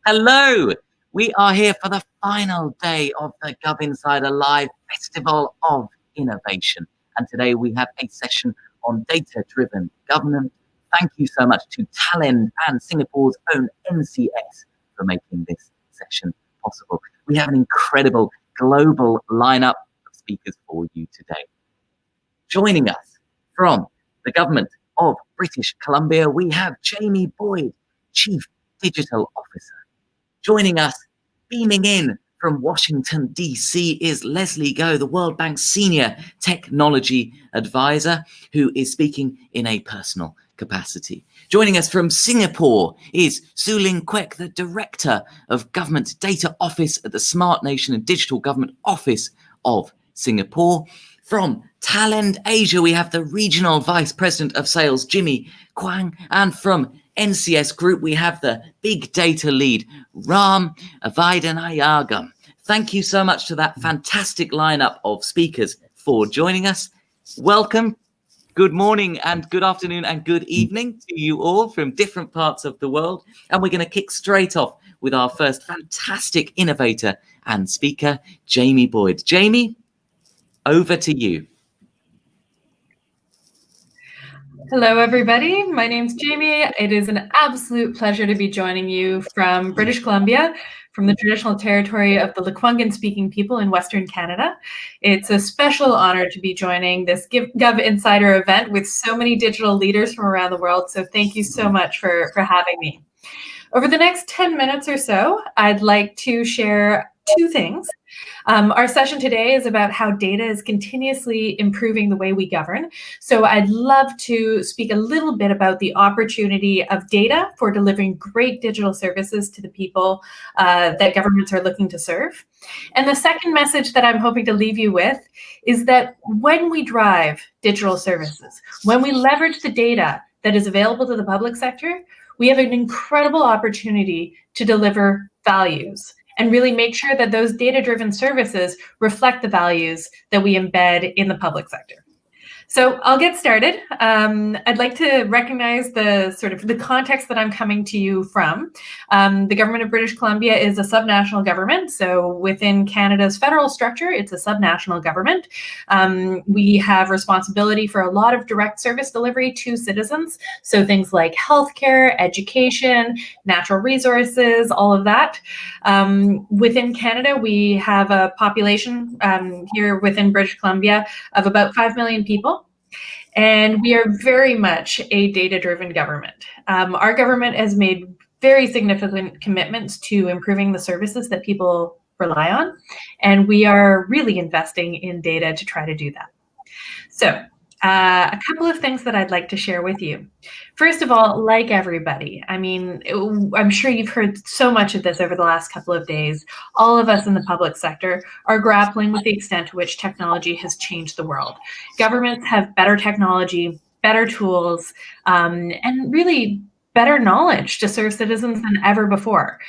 Hello, we are here for the final day of the GovInsider Live Festival of Innovation. And today we have a session on data-driven government. Thank you so much to Talend and Singapore's own NCS for making this session possible. We have an incredible global lineup of speakers for you today. Joining us from the government of British Columbia, we have Jaimie Boyd, Chief Digital Officer. Joining us, beaming in from Washington, D.C. is Leslie Goh, the World Bank's Senior Technology Advisor, who is speaking in a personal capacity. Joining us from Singapore is Lynn Quek, the Director of Government Data Office at the Smart Nation and Digital Government Office of Singapore. From Talend Asia, we have the Regional Vice President of Sales, Jaimie, Kwang, and from NCS Group, we have the Big Data Lead, Ram Avidanayagam. Thank you so much to that fantastic lineup of speakers for joining us. Welcome. Good morning and good afternoon and good evening to you all from different parts of the world. And we're going to kick straight off with our first fantastic innovator and speaker, Jaimie Boyd. Jaimie, over to you. Hello, everybody. My name's Jaimie. It is an absolute pleasure to be joining you from British Columbia, from the traditional territory of the Lekwungen-speaking people in Western Canada. It's a special honor to be joining this GovInsider event with so many digital leaders from around the world. So thank you so much for having me. Over the next 10 minutes or so, I'd like to share two things. Our session today is about how data is continuously improving the way we govern. So I'd love to speak a little bit about the opportunity of data for delivering great digital services to the people that governments are looking to serve. And the second message that I'm hoping to leave you with is that when we drive digital services, when we leverage the data that is available to the public sector, we have an incredible opportunity to deliver values and really make sure that those data-driven services reflect the values that we embed in the public sector. So I'll get started. I'd like to recognize the context that I'm coming to you from. The government of British Columbia is a subnational government. So within Canada's federal structure, it's a subnational government. We have responsibility for a lot of direct service delivery to citizens. So things like healthcare, education, natural resources, all of that. Within Canada, we have a population here within British Columbia of about 5 million people. And we are very much a data-driven government. Our government has made very significant commitments to improving the services that people rely on. And we are really investing in data to try to do that. So a couple of things that I'd like to share with you. First of all, like everybody, I mean, I'm sure you've heard so much of this over the last couple of days. All of us in the public sector are grappling with the extent to which technology has changed the world. Governments have better technology, better tools, and really better knowledge to serve citizens than ever before.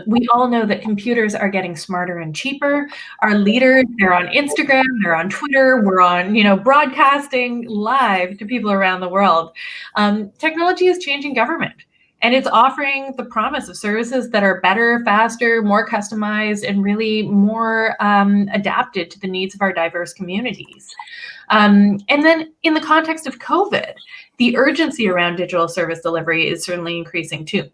We all know that computers are getting smarter and cheaper. Our leaders, they're on Instagram, they're on Twitter, we're on, broadcasting live to people around the world. Technology is changing government, and it's offering the promise of services that are better, faster, more customized, and really more adapted to the needs of our diverse communities. And then in the context of COVID, the urgency around digital service delivery is certainly increasing too.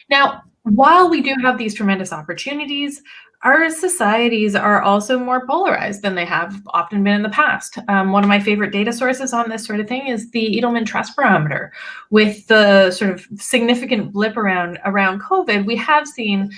Now, while we do have these tremendous opportunities, our societies are also more polarized than they have often been in the past. One of my favorite data sources on this sort of thing is the Edelman Trust Barometer. With the sort of significant blip around COVID, we have seen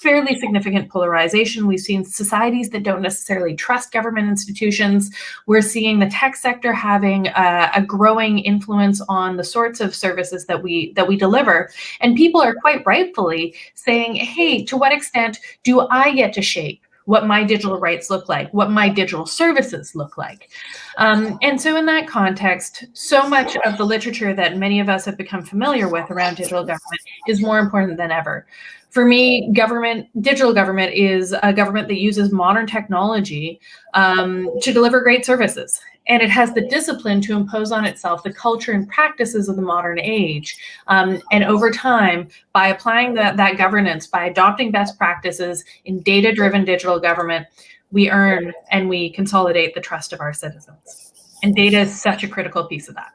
fairly significant polarization. We've seen societies that don't necessarily trust government institutions. We're seeing the tech sector having a growing influence on the sorts of services that we deliver. And people are quite rightfully saying, hey, to what extent do I get to shape what my digital rights look like, what my digital services look like? And so in that context, so much of the literature that many of us have become familiar with around digital government is more important than ever. For me, digital government is a government that uses modern technology to deliver great services. And it has the discipline to impose on itself the culture and practices of the modern age. And over time, by applying that governance, by adopting best practices in data-driven digital government, we earn and we consolidate the trust of our citizens. And data is such a critical piece of that.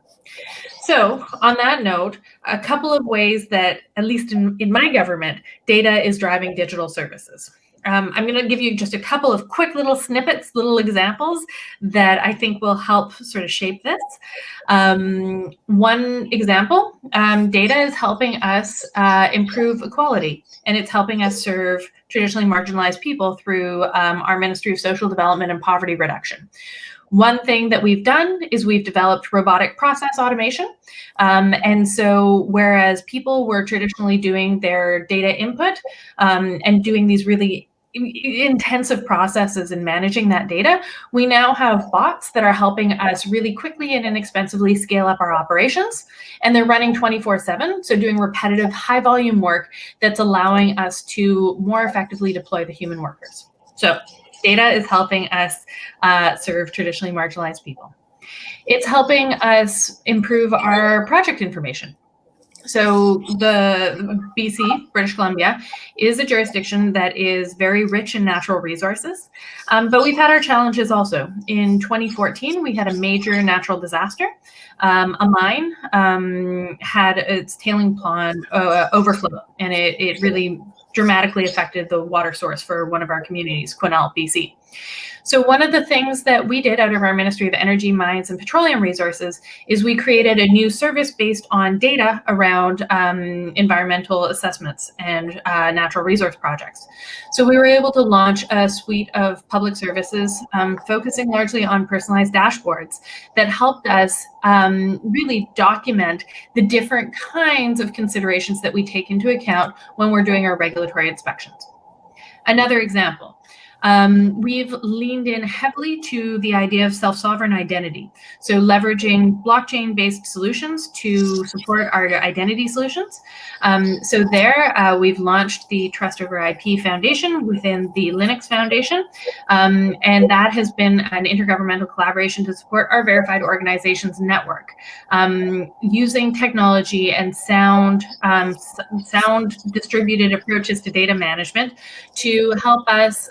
So on that note, a couple of ways that, at least in my government, data is driving digital services. I'm going to give you just a couple of quick little snippets, little examples that I think will help sort of shape this. One example, data is helping us improve equality, and it's helping us serve traditionally marginalized people through our Ministry of Social Development and Poverty Reduction. One thing that we've done is we've developed robotic process automation. And so whereas people were traditionally doing their data input and doing these really intensive processes in managing that data, we now have bots that are helping us really quickly and inexpensively scale up our operations. And they're running 24/7, so doing repetitive high volume work that's allowing us to more effectively deploy the human workers. So data is helping us serve traditionally marginalized people. It's helping us improve our project information. So the BC, British Columbia, is a jurisdiction that is very rich in natural resources, but we've had our challenges also. In 2014, we had a major natural disaster. A mine had its tailing pond overflow, and it really dramatically affected the water source for one of our communities, Quesnel, BC. So one of the things that we did out of our Ministry of Energy, Mines and Petroleum Resources is we created a new service based on data around environmental assessments and natural resource projects. So we were able to launch a suite of public services focusing largely on personalized dashboards that helped us really document the different kinds of considerations that we take into account when we're doing our regulatory inspections. Another example. We've leaned in heavily to the idea of self-sovereign identity. So leveraging blockchain-based solutions to support our identity solutions. So there, we've launched the Trust Over IP Foundation within the Linux Foundation. And that has been an intergovernmental collaboration to support our verified organizations network, using technology and sound distributed approaches to data management to help us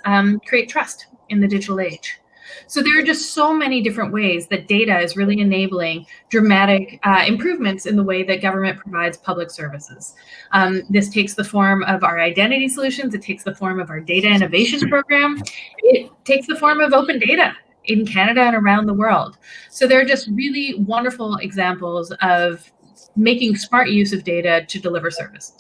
create trust in the digital age. So there are just so many different ways that data is really enabling dramatic improvements in the way that government provides public services. This takes the form of our identity solutions. It takes the form of our data innovation program. It takes the form of open data in Canada and around the world. So there are just really wonderful examples of making smart use of data to deliver services.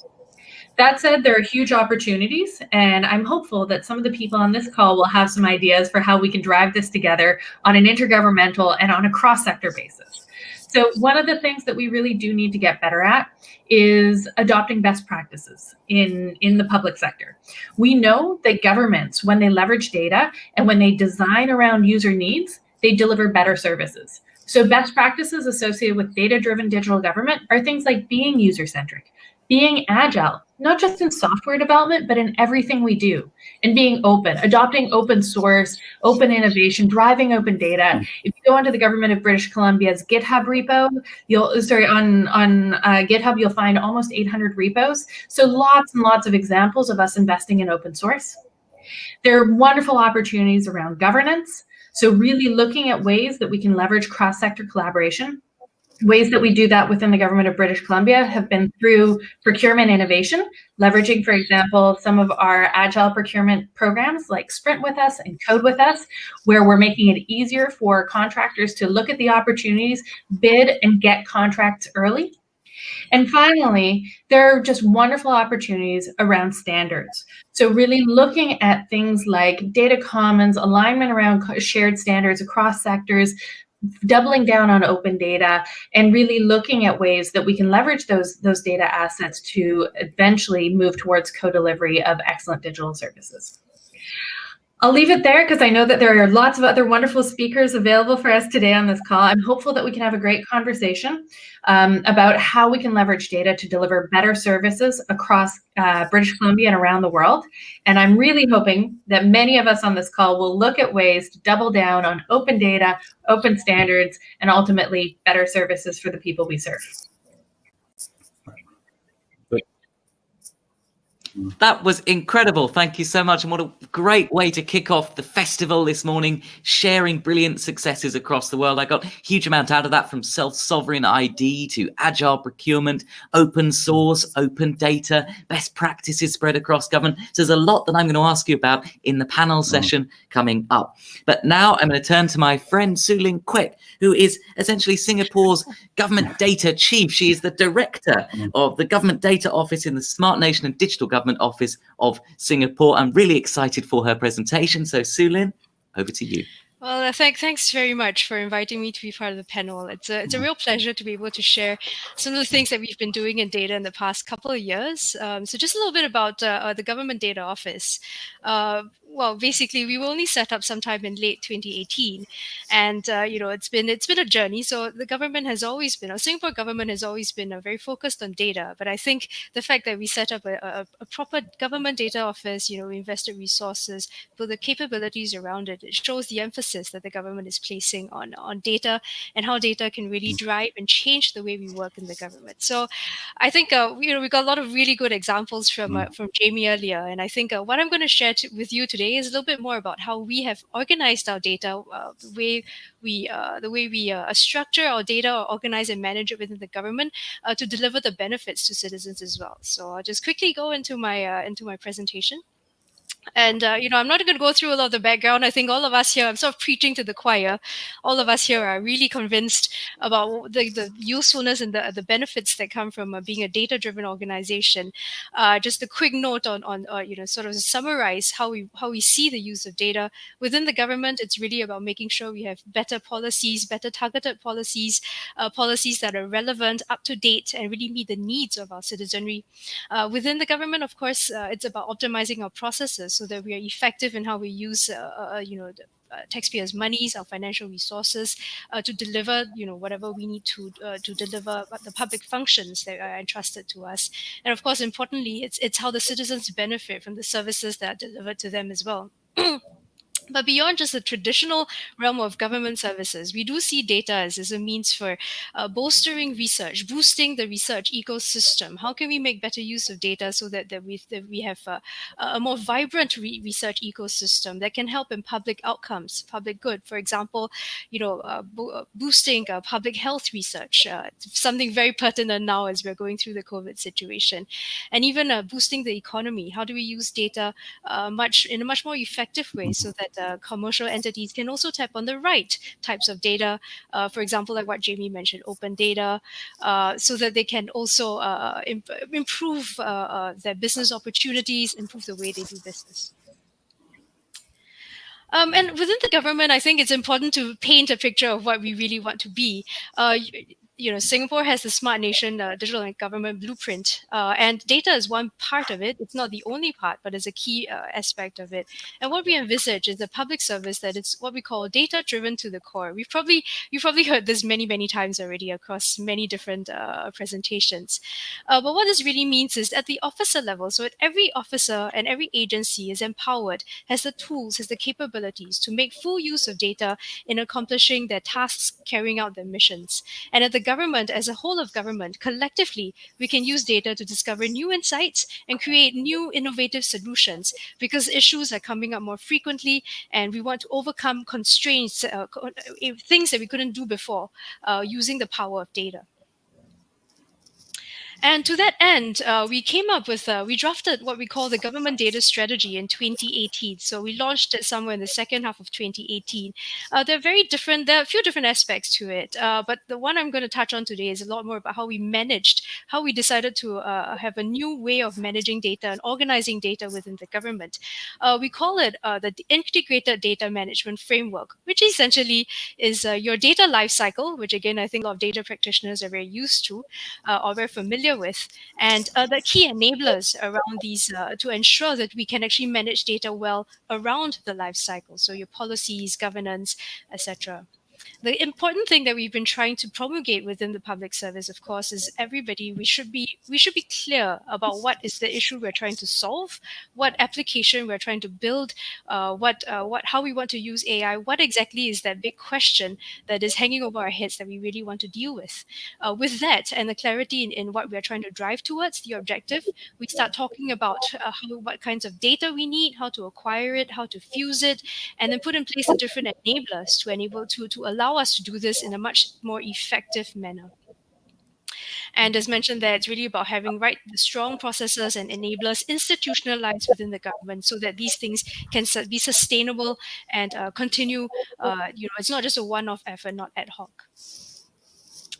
That said, there are huge opportunities, and I'm hopeful that some of the people on this call will have some ideas for how we can drive this together on an intergovernmental and on a cross-sector basis. So one of the things that we really do need to get better at is adopting best practices in the public sector. We know that governments, when they leverage data and when they design around user needs, they deliver better services. So best practices associated with data-driven digital government are things like being user-centric, being agile, not just in software development, but in everything we do, and being open, adopting open source, open innovation, driving open data. If you go onto the Government of British Columbia's GitHub repo, on GitHub, you'll find almost 800 repos. So lots and lots of examples of us investing in open source. There are wonderful opportunities around governance. So really looking at ways that we can leverage cross-sector collaboration. Ways that we do that within the Government of British Columbia have been through procurement innovation, leveraging, for example, some of our agile procurement programs like Sprint with Us and Code with Us, where we're making it easier for contractors to look at the opportunities, bid, and get contracts early. And finally, there are just wonderful opportunities around standards. So really looking at things like data commons, alignment around shared standards across sectors, doubling down on open data, and really looking at ways that we can leverage those data assets to eventually move towards co-delivery of excellent digital services. I'll leave it there because I know that there are lots of other wonderful speakers available for us today on this call. I'm hopeful that we can have a great conversation about how we can leverage data to deliver better services across British Columbia and around the world. And I'm really hoping that many of us on this call will look at ways to double down on open data, open standards, and ultimately better services for the people we serve. That was incredible. Thank you so much. And what a great way to kick off the festival this morning, sharing brilliant successes across the world. I got a huge amount out of that, from self-sovereign ID to agile procurement, open source, open data, best practices spread across government. So there's a lot that I'm going to ask you about in the panel session coming up. But now I'm going to turn to my friend Lynn Quek, who is essentially Singapore's government data chief. She is the director of the Government Data Office in the Smart Nation and Digital Government Office of Singapore. I'm really excited for her presentation. So Lynn, over to you. Well, thanks very much for inviting me to be part of the panel. It's a real pleasure to be able to share some of the things that we've been doing in data in the past couple of years. So just a little bit about the Government Data Office. Well, basically, we were only set up sometime in late 2018, and it's been a journey. So the government has always been, Singapore government has always been very focused on data. But I think the fact that we set up a proper government data office, we invested resources, built the capabilities around it, it shows the emphasis that the government is placing on data and how data can really drive and change the way we work in the government. So I think we got a lot of really good examples from Jaimie earlier, and I think what I'm going to share with you today is a little bit more about how we have organized our data, the way we structure our data, or organize and manage it within the government to deliver the benefits to citizens as well. So I'll just quickly go into my presentation. And, I'm not going to go through a lot of the background. I think all of us here, I'm sort of preaching to the choir. All of us here are really convinced about the usefulness and the benefits that come from being a data-driven organization. Just a quick note on sort of summarize how we see the use of data within the government. It's really about making sure we have better policies, better targeted policies, policies that are relevant, up to date, and really meet the needs of our citizenry. Within the government, of course, it's about optimizing our processes so that we are effective in how we use, taxpayers' monies, our financial resources, to deliver, whatever we need to deliver the public functions that are entrusted to us. And of course, importantly, it's how the citizens benefit from the services that are delivered to them as well. But beyond just the traditional realm of government services, we do see data as a means for bolstering research, boosting the research ecosystem. How can we make better use of data so that we have a more vibrant research ecosystem that can help in public outcomes, public good? For example, boosting public health research, something very pertinent now as we're going through the COVID situation, and even boosting the economy. How do we use data in a much more effective way so that commercial entities can also tap on the right types of data, for example, like what Jaimie mentioned, open data, so that they can also improve their business opportunities, improve the way they do business. And within the government, I think it's important to paint a picture of what we really want to be. Singapore has the Smart Nation Digital and Government Blueprint, and data is one part of it. It's not the only part, but it's a key aspect of it. And what we envisage is a public service that is what we call data-driven to the core. You've probably heard this many, many times already across many different presentations. But what this really means is at the officer level, so at every officer and every agency is empowered, has the tools, has the capabilities to make full use of data in accomplishing their tasks, carrying out their missions. And at the government, as a whole of government, collectively, we can use data to discover new insights and create new innovative solutions because issues are coming up more frequently and we want to overcome constraints, things that we couldn't do before using the power of data. And to that end, we came up with, we drafted what we call the Government Data Strategy in 2018. So we launched it somewhere in the second half of 2018. There are a few different aspects to it. But the one I'm going to touch on today is a lot more about how we decided to have a new way of managing data and organizing data within the government. We call it the Integrated Data Management Framework, which essentially is your data lifecycle, which again, I think a lot of data practitioners are very used to or very familiar familiar with, and the key enablers around these to ensure that we can actually manage data well around the life cycle. So your policies, governance, etc. The important thing that we've been trying to promulgate within the public service, of course, is everybody we should be clear about what is the issue we're trying to solve, what application we're trying to build, what how we want to use AI, what exactly is that big question that is hanging over our heads that we really want to deal with. With that and the clarity in what we're trying to drive towards, the objective, we start talking about what kinds of data we need, how to acquire it, how to fuse it, and then put in place the different enablers to enable to allow us to do this in a much more effective manner. And as mentioned there, it's really about having the strong processes and enablers institutionalized within the government so that these things can be sustainable and continue. It's not just a one-off effort, not ad hoc.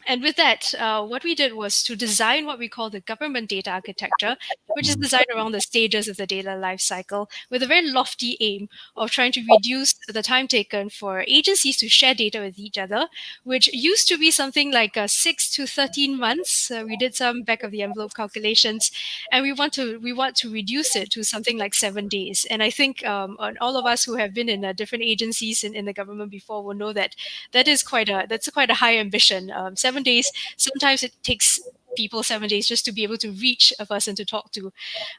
And with that, what we did was to design what we call the government data architecture, which is designed around the stages of the data lifecycle with a very lofty aim of trying to reduce the time taken for agencies to share data with each other, which used to be something like 6 to 13 months. We did some back of the envelope calculations, and we want to reduce it to something like 7 days. And I think all of us who have been in different agencies in the government before will know that that's quite a high ambition. 7 days. Sometimes it takes people 7 days just to be able to reach a person to talk to,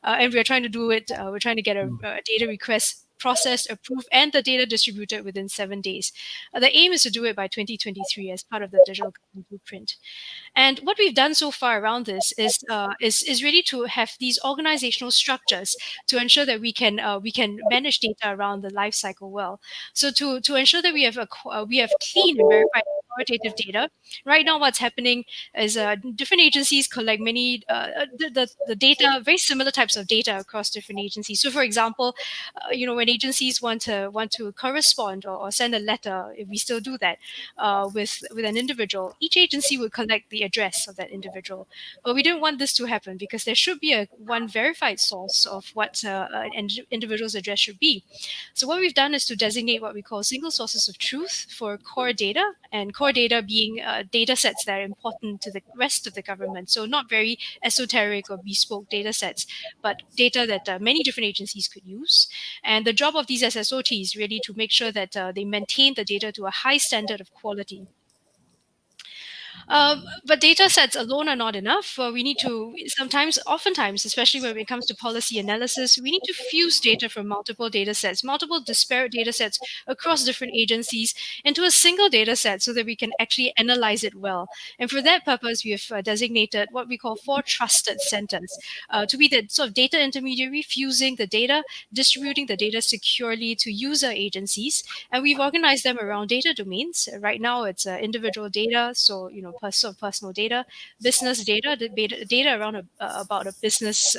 and we're trying to do it. We're trying to get a data request processed, approved, and the data distributed within 7 days. The aim is to do it by 2023 as part of the digital government blueprint. And what we've done so far around this is really to have these organizational structures to ensure that we can manage data around the life cycle well. So to ensure that we have clean and verified authoritative data. Right now, what's happening is different agencies collect many the data, very similar types of data across different agencies. So, for example, when agencies want to correspond or send a letter, if we still do that with an individual, each agency would collect the address of that individual. But we don't want this to happen because there should be one verified source of what an individual's address should be. So what we've done is to designate what we call single sources of truth for core data, and core data being data sets that are important to the rest of the government. So not very esoteric or bespoke data sets, but data that many different agencies could use. And the job of these SSOT is really to make sure that they maintain the data to a high standard of quality. But data sets alone are not enough. We need to oftentimes, especially when it comes to policy analysis, we need to fuse data from multiple data sets, multiple disparate data sets across different agencies into a single data set so that we can actually analyze it well. And for that purpose, we have designated what we call 4 trusted centers to be the sort of data intermediary, fusing the data, distributing the data securely to user agencies. And we've organized them around data domains. Right now, it's individual data, so personal data, business data, data around about a business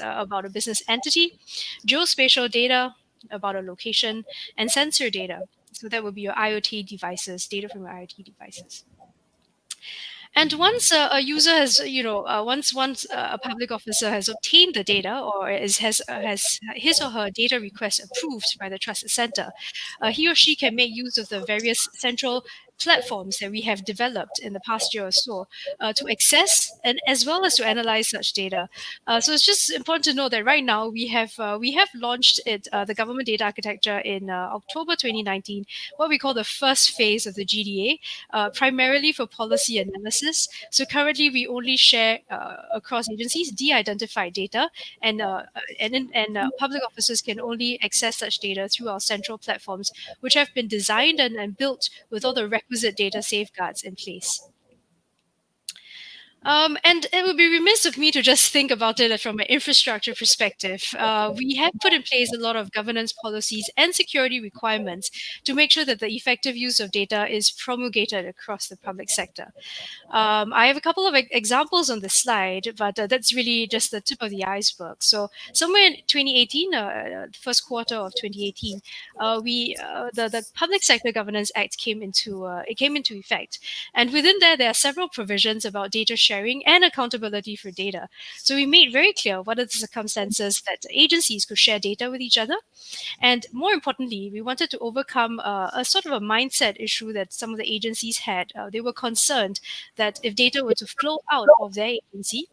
entity, geospatial data about a location, and sensor data. So that would be your IoT devices, data from your IoT devices. And once a user has, once a public officer has obtained the data or has his or her data request approved by the trusted center, he or she can make use of the various central platforms that we have developed in the past year or so to access and as well as to analyze such data. So it's just important to know that right now we have launched the government data architecture in October 2019, what we call the first phase of the GDA, primarily for policy analysis. So currently we only share across agencies de-identified data, and public officers can only access such data through our central platforms, which have been designed and built with all the requisite data safeguards in place. And it would be remiss of me to just think about it from an infrastructure perspective. We have put in place a lot of governance policies and security requirements to make sure that the effective use of data is promulgated across the public sector. I have a couple of examples on the slide, but that's really just the tip of the iceberg. So somewhere in 2018, first quarter of 2018, the Public Sector Governance Act came into effect, and within there are several provisions about data sharing sharing and accountability for data. So we made very clear what are the circumstances that agencies could share data with each other. And more importantly, we wanted to overcome a sort of a mindset issue that some of the agencies had. They were concerned that if data were to flow out of their agency,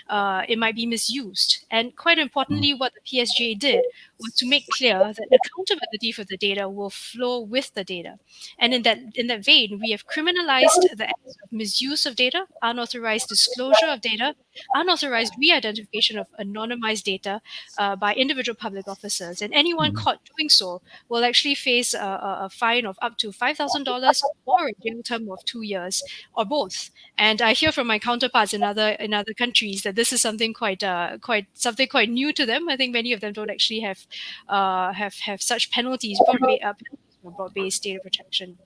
it might be misused. And quite importantly, what the PSJ did was to make clear that accountability for the data will flow with the data. And in that vein, we have criminalized the acts of misuse of data, unauthorized disclosure of data, unauthorized re-identification of anonymized data by individual public officers. And anyone caught doing so will actually face a fine of up to $5,000 or a jail term of 2 years, or both. And I hear from my counterparts in other countries that this is something quite new to them. I think many of them don't actually have such penalties, for broad-based data protection.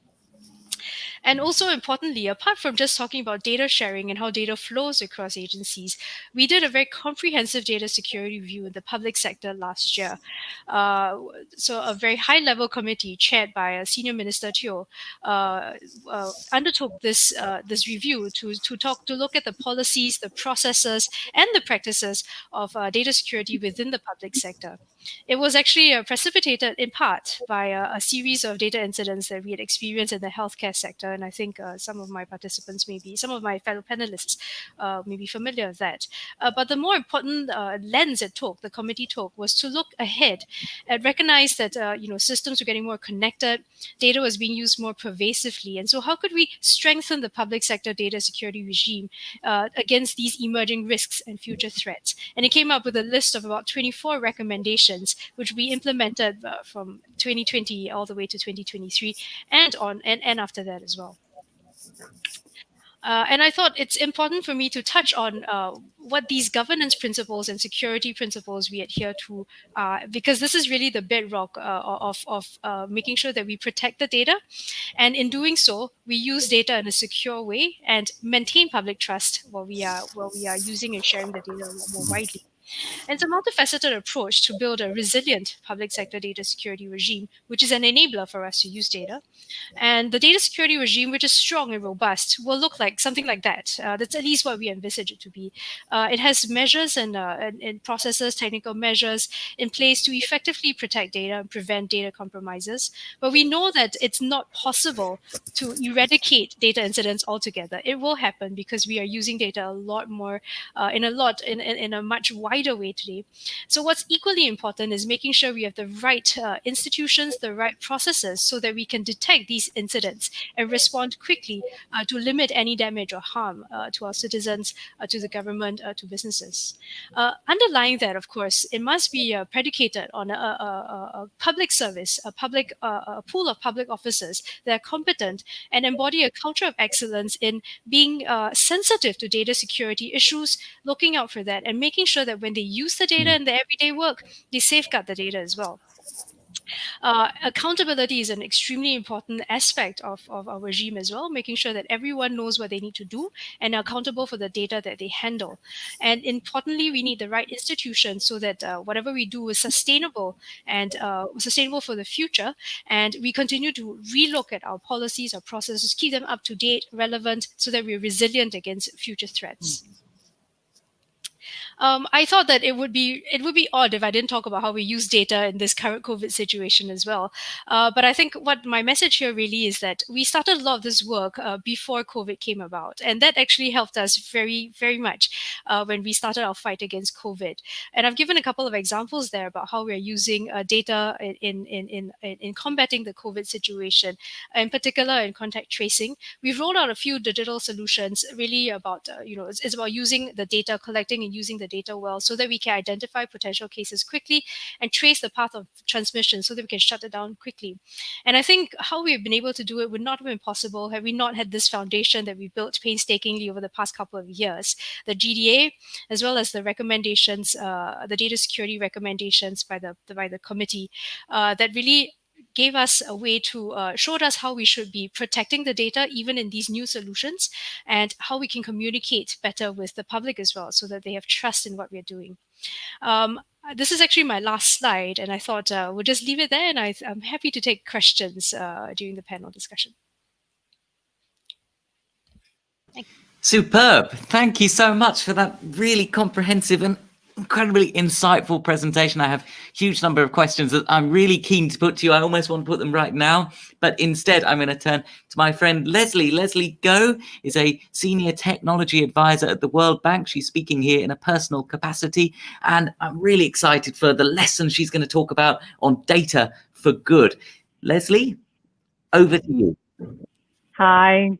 And also importantly, apart from just talking about data sharing and how data flows across agencies, we did a very comprehensive data security review in the public sector last year. So a very high-level committee chaired by a senior minister, Teo, undertook this review to look at the policies, the processes, and the practices of data security within the public sector. It was actually precipitated in part by a series of data incidents that we had experienced in the healthcare sector. And I think some of my fellow panelists may be familiar with that. But the more important lens the committee took, was to look ahead and recognize that systems were getting more connected, data was being used more pervasively. And so how could we strengthen the public sector data security regime against these emerging risks and future threats? And it came up with a list of about 24 recommendations, which we implemented from 2020 all the way to 2023 and after that as well. And I thought it's important for me to touch on what these governance principles and security principles we adhere to, because this is really the bedrock of making sure that we protect the data. And in doing so, we use data in a secure way and maintain public trust while we are using and sharing the data a lot more widely. And it's a multifaceted approach to build a resilient public sector data security regime, which is an enabler for us to use data. And the data security regime, which is strong and robust, will look like something like that. That's at least what we envisage it to be. It has measures and processes, technical measures in place to effectively protect data and prevent data compromises. But we know that it's not possible to eradicate data incidents altogether. It will happen because we are using data a lot more in a much wider way today. So what's equally important is making sure we have the right institutions, the right processes, so that we can detect these incidents and respond quickly to limit any damage or harm to our citizens, to the government, to businesses. Underlying that, of course, it must be predicated on a public service, a pool of public officers that are competent and embody a culture of excellence in being sensitive to data security issues, looking out for that, and making sure that when they use the data in their everyday work, they safeguard the data as well. Accountability is an extremely important aspect of our regime as well, making sure that everyone knows what they need to do and are accountable for the data that they handle. And importantly, we need the right institutions so that whatever we do is sustainable and sustainable for the future. And we continue to relook at our policies, our processes, keep them up to date, relevant, so that we're resilient against future threats. I thought that it would be odd if I didn't talk about how we use data in this current COVID situation as well. But I think what my message here really is that we started a lot of this work before COVID came about, and that actually helped us very, very much when we started our fight against COVID. And I've given a couple of examples there about how we're using data in combating the COVID situation, in particular in contact tracing. We've rolled out a few digital solutions, really about it's about using the data, collecting and using the data well, so that we can identify potential cases quickly and trace the path of transmission so that we can shut it down quickly. And I think how we've been able to do it would not have been possible had we not had this foundation that we built painstakingly over the past couple of years. The GDA, as well as the recommendations, the data security recommendations by the committee, that really gave us a way to showed us how we should be protecting the data even in these new solutions, and how we can communicate better with the public as well, so that they have trust in what we're doing. This is actually my last slide, and I thought we'll just leave it there, and I'm happy to take questions during the panel discussion. Superb. Thank you so much for that really comprehensive and incredibly insightful presentation. I have a huge number of questions that I'm really keen to put to you. I almost want to put them right now, but instead I'm going to turn to my friend Leslie. Leslie Go is a senior technology advisor at the World Bank. She's speaking here in a personal capacity, and I'm really excited for the lesson she's going to talk about on data for good. Leslie, over to you. Hi.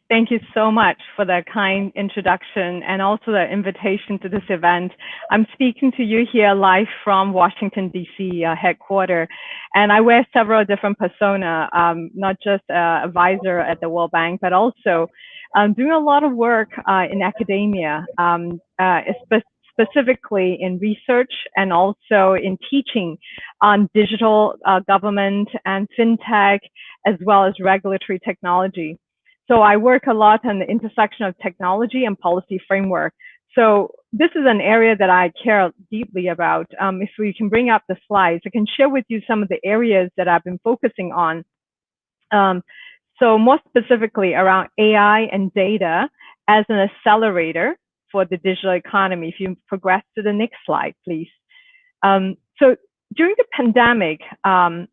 Thank you so much for the kind introduction and also the invitation to this event. I'm speaking to you here live from Washington, D.C. Headquarters, and I wear several different persona, not just advisor at the World Bank, but also doing a lot of work in academia, specifically in research and also in teaching on digital government and fintech, as well as regulatory technology. So I work a lot on the intersection of technology and policy framework. So this is an area that I care deeply about. If we can bring up the slides, I can share with you some of the areas that I've been focusing on. So more specifically around AI and data as an accelerator for the digital economy. If you progress to the next slide, please. So during the pandemic, on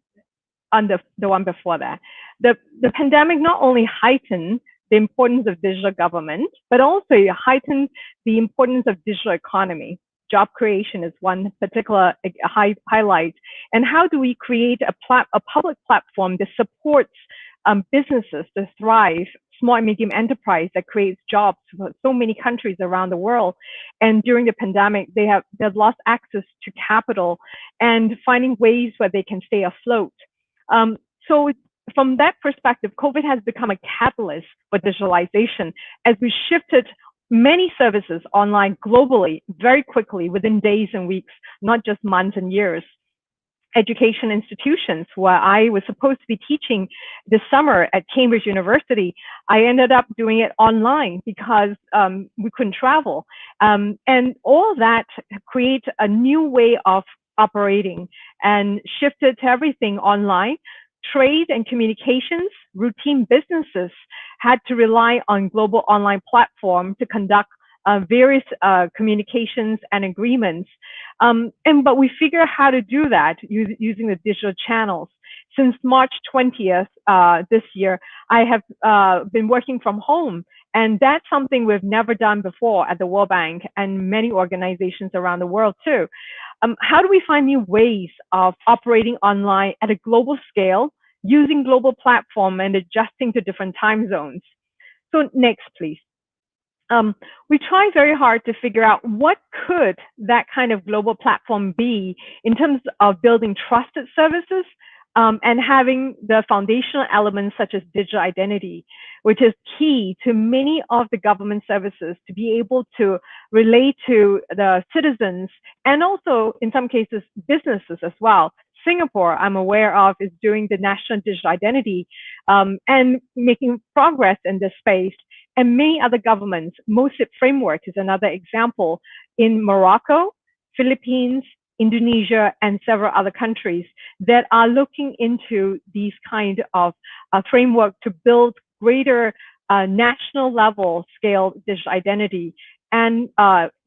the one before that, the pandemic not only heightened the importance of digital government, but also it heightened the importance of digital economy. Job creation is one particular highlight. And how do we create a public platform that supports businesses to thrive, small and medium enterprise that creates jobs for so many countries around the world. And during the pandemic, they've lost access to capital and finding ways where they can stay afloat. So from that perspective, COVID has become a catalyst for digitalization as we shifted many services online globally very quickly within days and weeks, not just months and years. Education institutions, where I was supposed to be teaching this summer at Cambridge University, I ended up doing it online because we couldn't travel. And all that create a new way of operating and shifted to everything online. Trade and communications, routine businesses had to rely on global online platform to conduct various communications and agreements. But we figure out how to do that using the digital channels. Since March 20th this year, I have been working from home. And that's something we've never done before at the World Bank and many organizations around the world too. How do we find new ways of operating online at a global scale, using global platform and adjusting to different time zones? So next, please. We try very hard to figure out what could that kind of global platform be in terms of building trusted services and having the foundational elements such as digital identity, which is key to many of the government services to be able to relate to the citizens and also in some cases businesses as well. Singapore, I'm aware of, is doing the national digital identity and making progress in this space. And many other governments, MOSIP framework is another example in Morocco, Philippines, Indonesia, and several other countries that are looking into these kind of framework to build greater national level scale digital identity and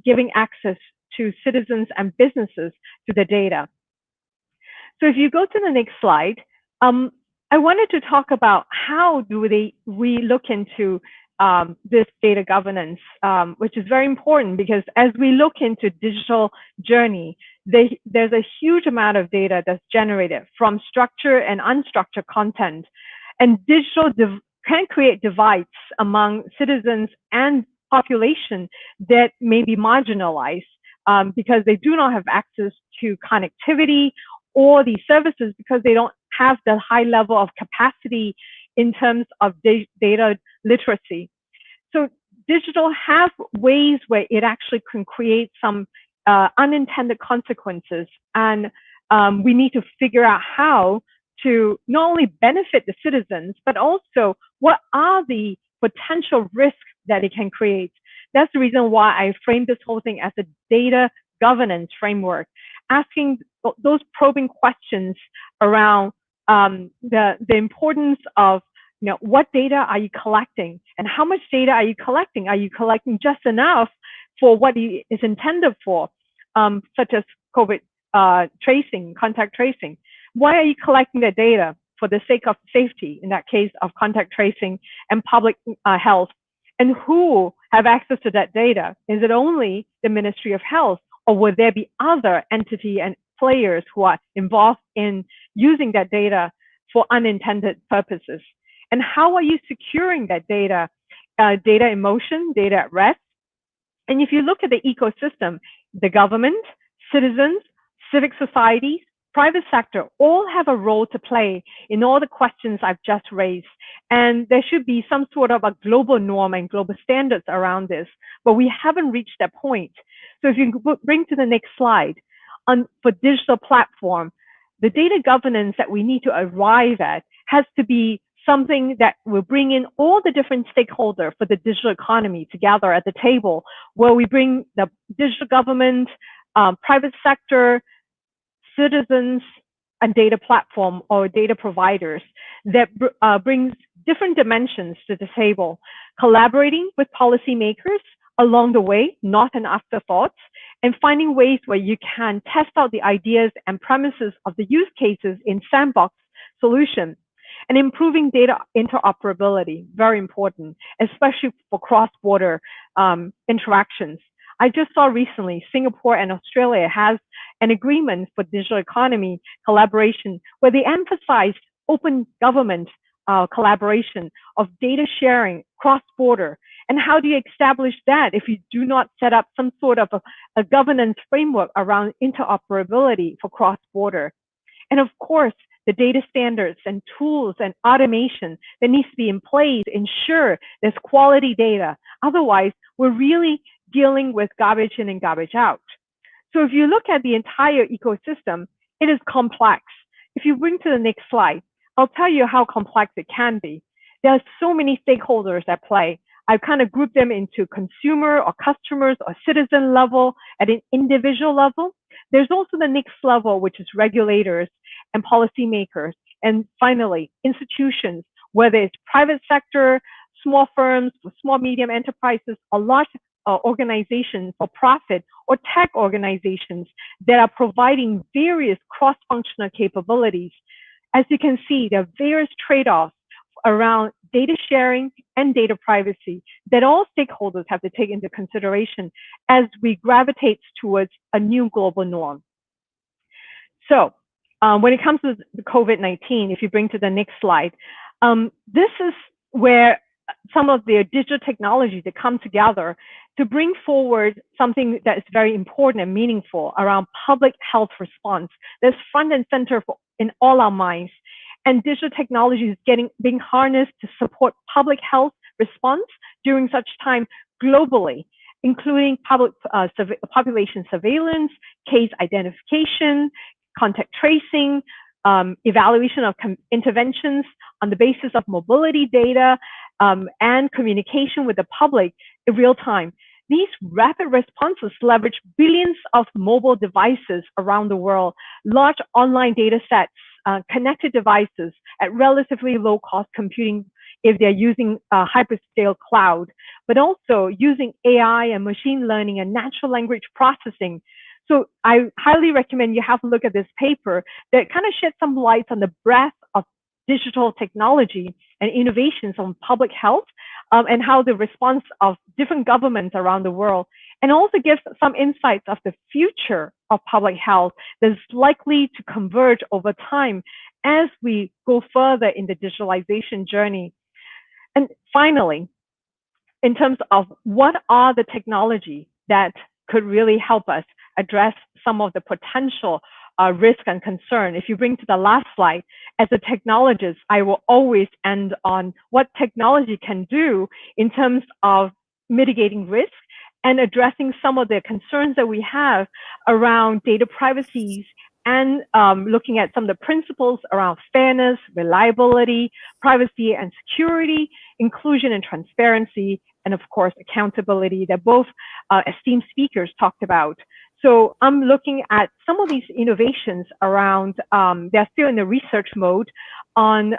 giving access to citizens and businesses to the data. So if you go to the next slide, I wanted to talk about how do we look into this data governance, which is very important because as we look into digital journey, there's a huge amount of data that's generated from structured and unstructured content. And digital can create divides among citizens and population that may be marginalized because they do not have access to connectivity or these services because they don't have the high level of capacity in terms of data literacy. So digital have ways where it actually can create some unintended consequences. And we need to figure out how to not only benefit the citizens, but also what are the potential risks that it can create. That's the reason why I framed this whole thing as a data governance framework, asking those probing questions around the importance of what data are you collecting, and how much data are you collecting? Are you collecting just enough for what it is intended for, such as COVID tracing, contact tracing? Why are you collecting the data? For the sake of safety, in that case of contact tracing and public health. And who have access to that data? Is it only the Ministry of Health, or will there be other entity and players who are involved in using that data for unintended purposes? And how are you securing that data? Data in motion, data at rest. And if you look at the ecosystem, the government, citizens, civic societies, private sector all have a role to play in all the questions I've just raised. And there should be some sort of a global norm and global standards around this, but we haven't reached that point. So if you bring to the next slide, for digital platform, the data governance that we need to arrive at has to be something that will bring in all the different stakeholders for the digital economy together at the table, where we bring the digital government, private sector, citizens, and data platform or data providers that brings different dimensions to the table, collaborating with policymakers along the way, not an afterthought, and finding ways where you can test out the ideas and premises of the use cases in sandbox solutions, and improving data interoperability, very important, especially for cross-border interactions. I just saw recently Singapore and Australia has an agreement for digital economy collaboration where they emphasized open government collaboration of data sharing cross-border. And how do you establish that if you do not set up some sort of a governance framework around interoperability for cross-border? And of course, the data standards and tools and automation that needs to be in place to ensure there's quality data. Otherwise, we're really dealing with garbage in and garbage out. So if you look at the entire ecosystem, it is complex. If you bring to the next slide, I'll tell you how complex it can be. There are so many stakeholders at play. I've kind of grouped them into consumer or customers or citizen level at an individual level. There's also the next level, which is regulators and policymakers. And finally, institutions, whether it's private sector, small firms, small, medium enterprises, or large organizations for profit or tech organizations that are providing various cross-functional capabilities. As you can see, there are various trade-offs around data sharing and data privacy that all stakeholders have to take into consideration as we gravitate towards a new global norm. So when it comes to the COVID-19, if you bring to the next slide, this is where some of the digital technologies that come together to bring forward something that is very important and meaningful around public health response. That's front and center in all our minds. And digital technology is being harnessed to support public health response during such time globally, including population surveillance, case identification, contact tracing, evaluation of interventions on the basis of mobility data, and communication with the public in real time. These rapid responses leverage billions of mobile devices around the world, large online data sets, connected devices at relatively low cost computing if they're using hyperscale cloud, but also using AI and machine learning and natural language processing. So I highly recommend you have a look at this paper that kind of sheds some light on the breadth of digital technology and innovations on public health, and how the response of different governments around the world, and also gives some insights of the future of public health that's likely to converge over time as we go further in the digitalization journey. And finally, in terms of what are the technology that could really help us address some of the potential risk and concern. If you bring to the last slide, as a technologist, I will always end on what technology can do in terms of mitigating risk and addressing some of the concerns that we have around data privacy and looking at some of the principles around fairness, reliability, privacy and security, inclusion and transparency, and of course, accountability that both esteemed speakers talked about. So I'm looking at some of these innovations around, they're still in the research mode on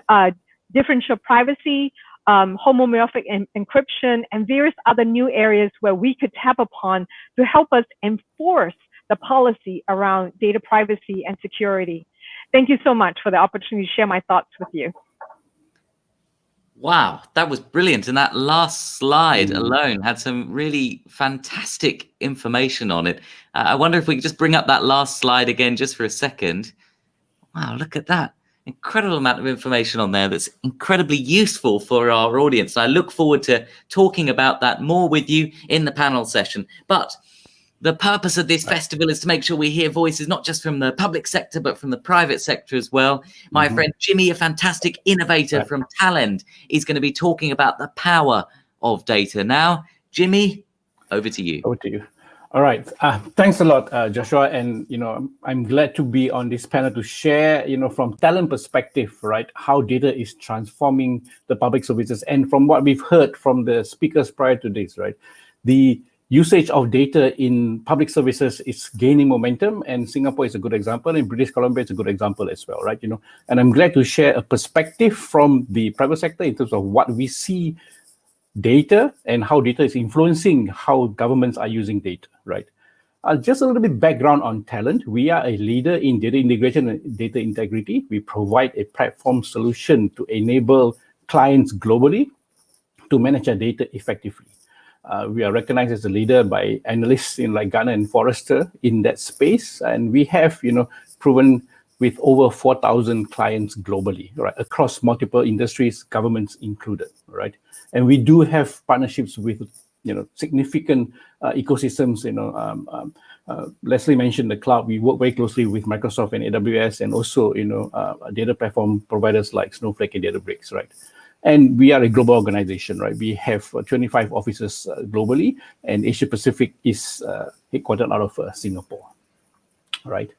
differential privacy, homomorphic encryption, and various other new areas where we could tap upon to help us enforce the policy around data privacy and security. Thank you so much for the opportunity to share my thoughts with you. Wow, that was brilliant. And that last slide alone had some really fantastic information on it. I wonder if we could just bring up that last slide again just for a second. Wow, look at that. Incredible amount of information on there that's incredibly useful for our audience. I look forward to talking about that more with you in the panel session. But the purpose of this festival is to make sure we hear voices not just from the public sector, but from the private sector as well. My friend Jaimie, a fantastic innovator from Talend, is going to be talking about the power of data. Now, Jaimie, over to you. Over to you. All right. Thanks a lot, Joshua. And, I'm glad to be on this panel to share, from Talend perspective, right, how data is transforming the public services. And from what we've heard from the speakers prior to this, right, the usage of data in public services is gaining momentum, and Singapore is a good example, and British Columbia is a good example as well, right? And I'm glad to share a perspective from the private sector in terms of what we see data and how data is influencing how governments are using data, right? Just a little bit background on Talend. We are a leader in data integration and data integrity. We provide a platform solution to enable clients globally to manage their data effectively. We are recognized as a leader by analysts in like Gartner and Forrester in that space, and we have, proven with over 4,000 clients globally, right, across multiple industries, governments included, right. And we do have partnerships with, significant ecosystems. Leslie mentioned the cloud. We work very closely with Microsoft and AWS, and also, data platform providers like Snowflake and Databricks, right. And we are a global organization, right? We have 25 offices globally, and Asia Pacific is headquartered out of Singapore, right?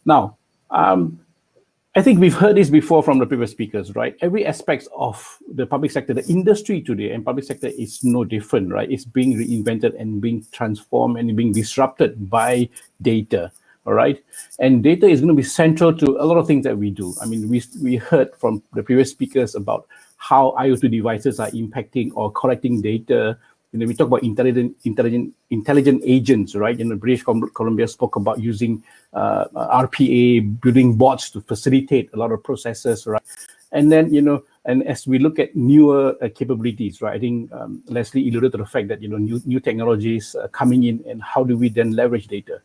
Now, I think we've heard this before from the previous speakers, right? Every aspect of the public sector, the industry today and public sector is no different, right? It's being reinvented and being transformed and being disrupted by data, all right? And data is going to be central to a lot of things that we do. I mean, we heard from the previous speakers about how IoT devices are impacting or collecting data. We talk about intelligent agents, right? British Columbia spoke about using RPA, building bots to facilitate a lot of processes, right? And then, and as we look at newer capabilities, right? I think Leslie alluded to the fact that, new technologies are coming in, and how do we then leverage data?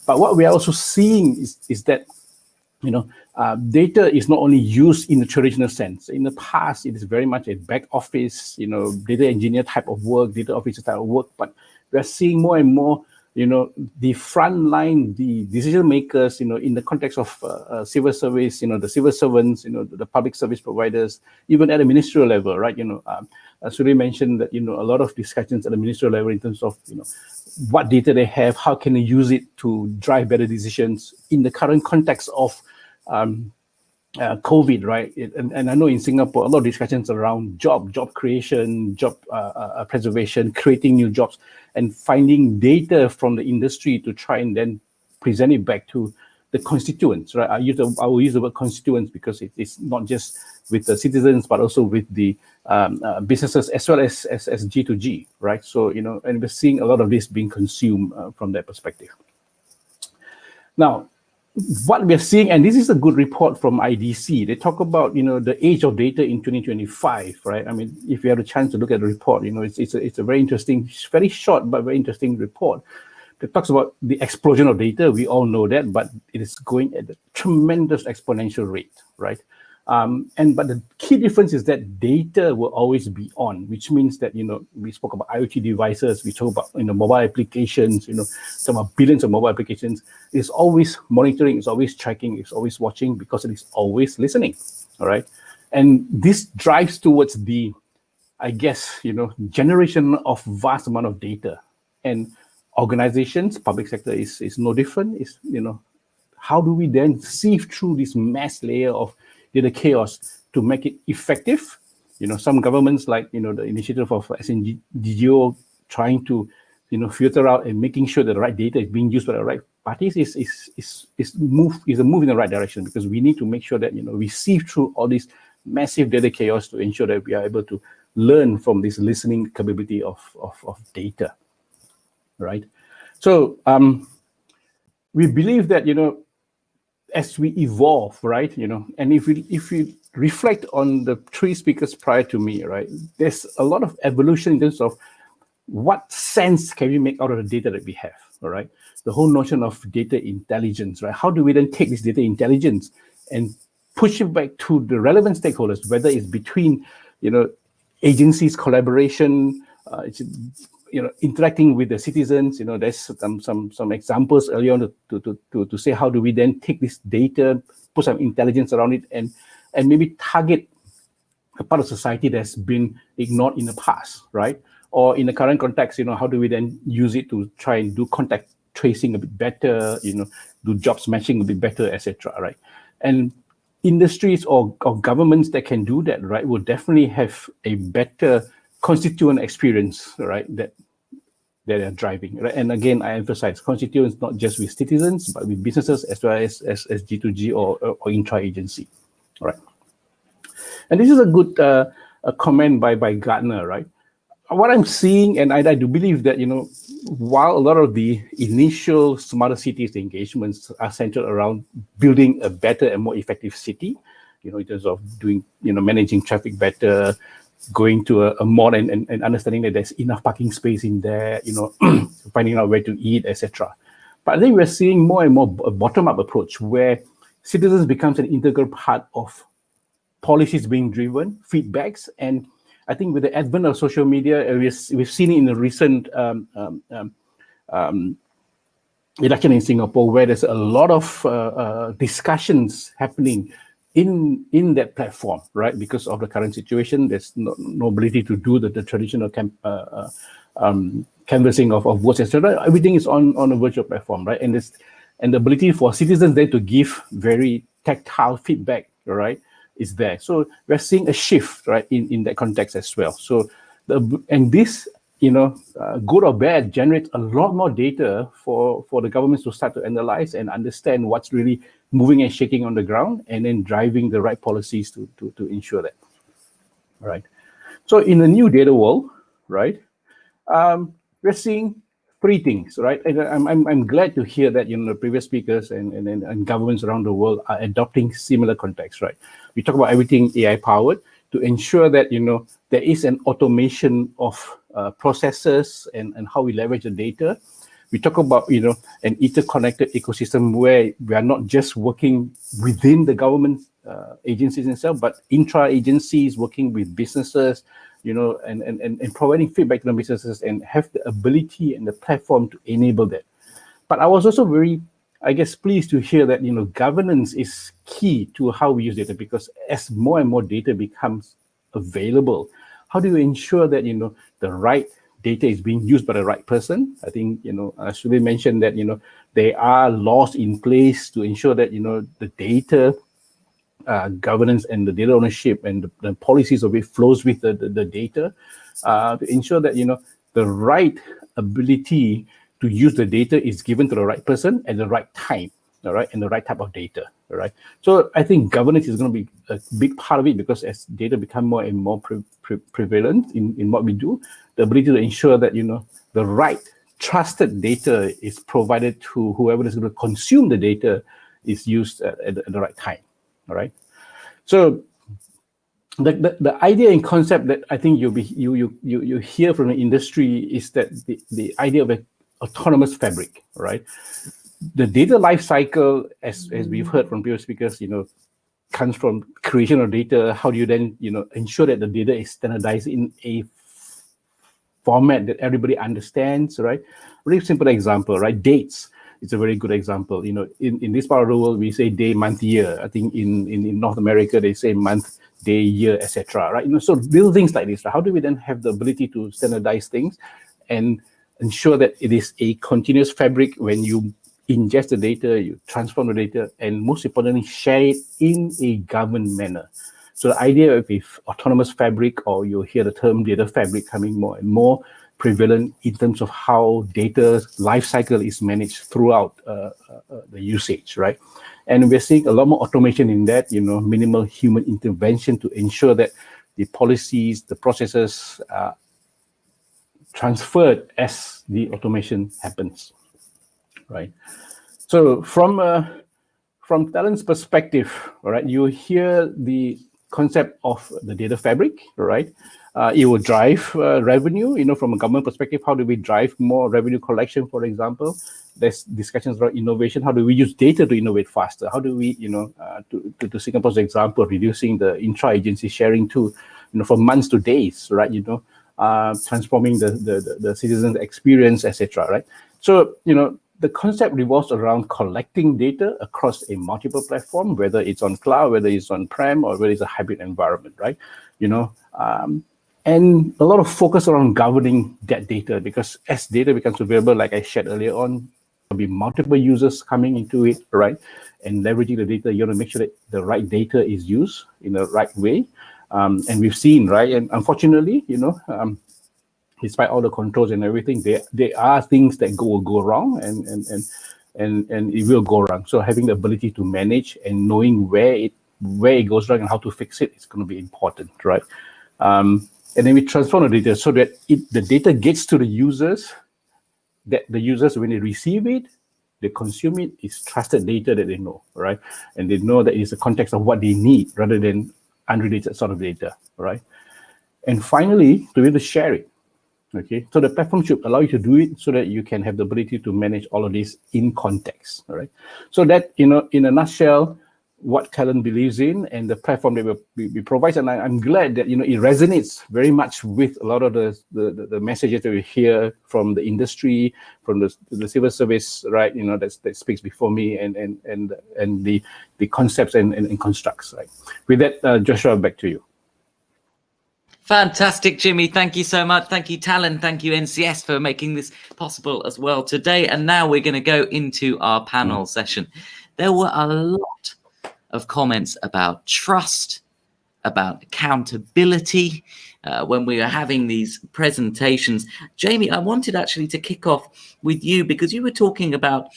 But what we are also seeing is that, data is not only used in the traditional sense. In the past, it is very much a back office, data engineer type of work, data officer type of work. But we are seeing more and more, the front line, the decision makers, in the context of civil service, the civil servants, the public service providers, even at the ministerial level, right? Suri mentioned that, a lot of discussions at the ministerial level in terms of, what data they have, how can they use it to drive better decisions in the current context of COVID, right? And I know in Singapore, a lot of discussions around job creation, job preservation, creating new jobs, and finding data from the industry to try and then present it back to the constituents, right? I will use the word constituents because it's not just with the citizens, but also with the businesses as well as G2G, right? So, and we're seeing a lot of this being consumed from that perspective. Now, what we're seeing, and this is a good report from IDC, they talk about, the age of data in 2025, right? I mean, if you have a chance to look at the report, it's a very interesting, very short, but very interesting report. It talks about the explosion of data. We all know that, but it is going at a tremendous exponential rate, right? But the key difference is that data will always be on, which means that, we spoke about IoT devices, we talk about, mobile applications, some of billions of mobile applications. It's always monitoring, it's always tracking, it's always watching, because it is always listening, all right? And this drives towards the, I guess, generation of vast amount of data. And organizations, public sector is no different. It's, how do we then sieve through this mass layer of data chaos to make it effective? Some governments, like, the initiative of SNDGO, trying to, filter out and making sure that the right data is being used by the right parties is a move in the right direction, because we need to make sure that, we sieve through all these massive data chaos to ensure that we are able to learn from this listening capability of data, right? So we believe that, as we evolve, right, and if we reflect on the three speakers prior to me, right, there's a lot of evolution in terms of what sense can we make out of the data that we have, all right? The whole notion of data intelligence, right? How do we then take this data intelligence and push it back to the relevant stakeholders, whether it's between, agencies, collaboration, interacting with the citizens. There's some examples earlier on to say how do we then take this data, put some intelligence around it, and maybe target a part of society that's been ignored in the past, right? Or in the current context, how do we then use it to try and do contact tracing a bit better, do jobs matching a bit better, etc., right? And industries or governments that can do that, right, will definitely have a better constituent experience, right, that they are driving, right? And again, I emphasize constituents not just with citizens, but with businesses as well as G2G or intra-agency, right? And this is a good a comment by Gartner, right? What I'm seeing, and I do believe that, while a lot of the initial smarter cities engagements are centered around building a better and more effective city, in terms of doing, managing traffic better, going to a mall and understanding that there's enough parking space in there, finding out where to eat, etc. But I think we're seeing more and more a bottom-up approach where citizens becomes an integral part of policies being driven, feedbacks, and I think with the advent of social media, we've seen it in the recent election in Singapore, where there's a lot of discussions happening in that platform, right? Because of the current situation, there's no ability to do the traditional canvassing of votes, etc. Everything is on a virtual platform, right? And the ability for citizens then to give very tactile feedback, right, is there. So we're seeing a shift, right, in that context as well. So this, good or bad, generates a lot more data for the governments to start to analyze and understand what's really moving and shaking on the ground, and then driving the right policies to ensure that, right? So in the new data world, right, we're seeing three things, right? And I'm glad to hear that, the previous speakers and governments around the world are adopting similar contexts, right? We talk about everything AI powered to ensure that, there is an automation of processes and how we leverage the data. We talk about, an interconnected ecosystem where we are not just working within the government agencies themselves, but intra-agencies working with businesses, and providing feedback to the businesses and have the ability and the platform to enable that. But I was also very, pleased to hear that, governance is key to how we use data, because as more and more data becomes available, how do you ensure that, the right data is being used by the right person? I think, as Shuli mentioned that, there are laws in place to ensure that, the data governance and the data ownership and the policies of it flows with the data to ensure that, the right ability to use the data is given to the right person at the right time, all right, and the right type of data, all right? So I think governance is going to be a big part of it, because as data become more and more prevalent in what we do, the ability to ensure that, the right trusted data is provided to whoever is going to consume the data is used at the right time, all right? So the idea and concept that I think you hear from the industry is that the idea of an autonomous fabric, right? The data lifecycle, as we've heard from previous speakers, comes from creation of data. How do you then, ensure that the data is standardized in a format that everybody understands, right? Really simple example, right? Dates. It's a very good example. In this part of the world, we say day, month, year. I think in North America, they say month, day, year, etc. Right? So little things like this. Right? How do we then have the ability to standardize things and ensure that it is a continuous fabric when you ingest the data, you transform the data, and most importantly, share it in a governed manner. So the idea of autonomous fabric, or you'll hear the term data fabric coming more and more prevalent in terms of how data's life cycle is managed throughout the usage, right? And we're seeing a lot more automation in that, minimal human intervention to ensure that the policies, the processes are transferred as the automation happens, right? So from Talend's perspective, all right, you hear the concept of the data fabric, right? It will drive revenue, from a government perspective. How do we drive more revenue collection, for example? There's discussions about innovation. How do we use data to innovate faster? How do we, to Singapore's example, reducing the intra-agency sharing from months to days, right? Transforming the citizen's experience, etc. Right? So, the concept revolves around collecting data across a multiple platform, whether it's on cloud, whether it's on-prem, or whether it's a hybrid environment, right? And a lot of focus around governing that data, because as data becomes available, like I shared earlier on, there'll be multiple users coming into it, right? And leveraging the data, you want to make sure that the right data is used in the right way. And we've seen, right? And unfortunately, despite all the controls and everything, there are things that will go wrong, and it will go wrong. So having the ability to manage and knowing where it goes wrong and how to fix it is going to be important, right? And then we transform the data so that the data gets to the users, that the users, when they receive it, they consume it, it's trusted data that they know, right? And they know that it's the context of what they need rather than unrelated sort of data, right? And finally, to be able to share it. Okay, so the platform should allow you to do it so that you can have the ability to manage all of this in context. All right. So that, in a nutshell, what Talend believes in and the platform that we provide. And I'm glad that, it resonates very much with a lot of the messages that we hear from the industry, from the civil service, right? That speaks before me, and the concepts and constructs, right? With that, Joshua, back to you. Fantastic, Jaimie. Thank you so much. Thank you, Talend. Thank you, NCS, for making this possible as well today. And now we're going to go into our panel session. There were a lot of comments about trust, about accountability when we were having these presentations. Jaimie, I wanted actually to kick off with you, because you were talking about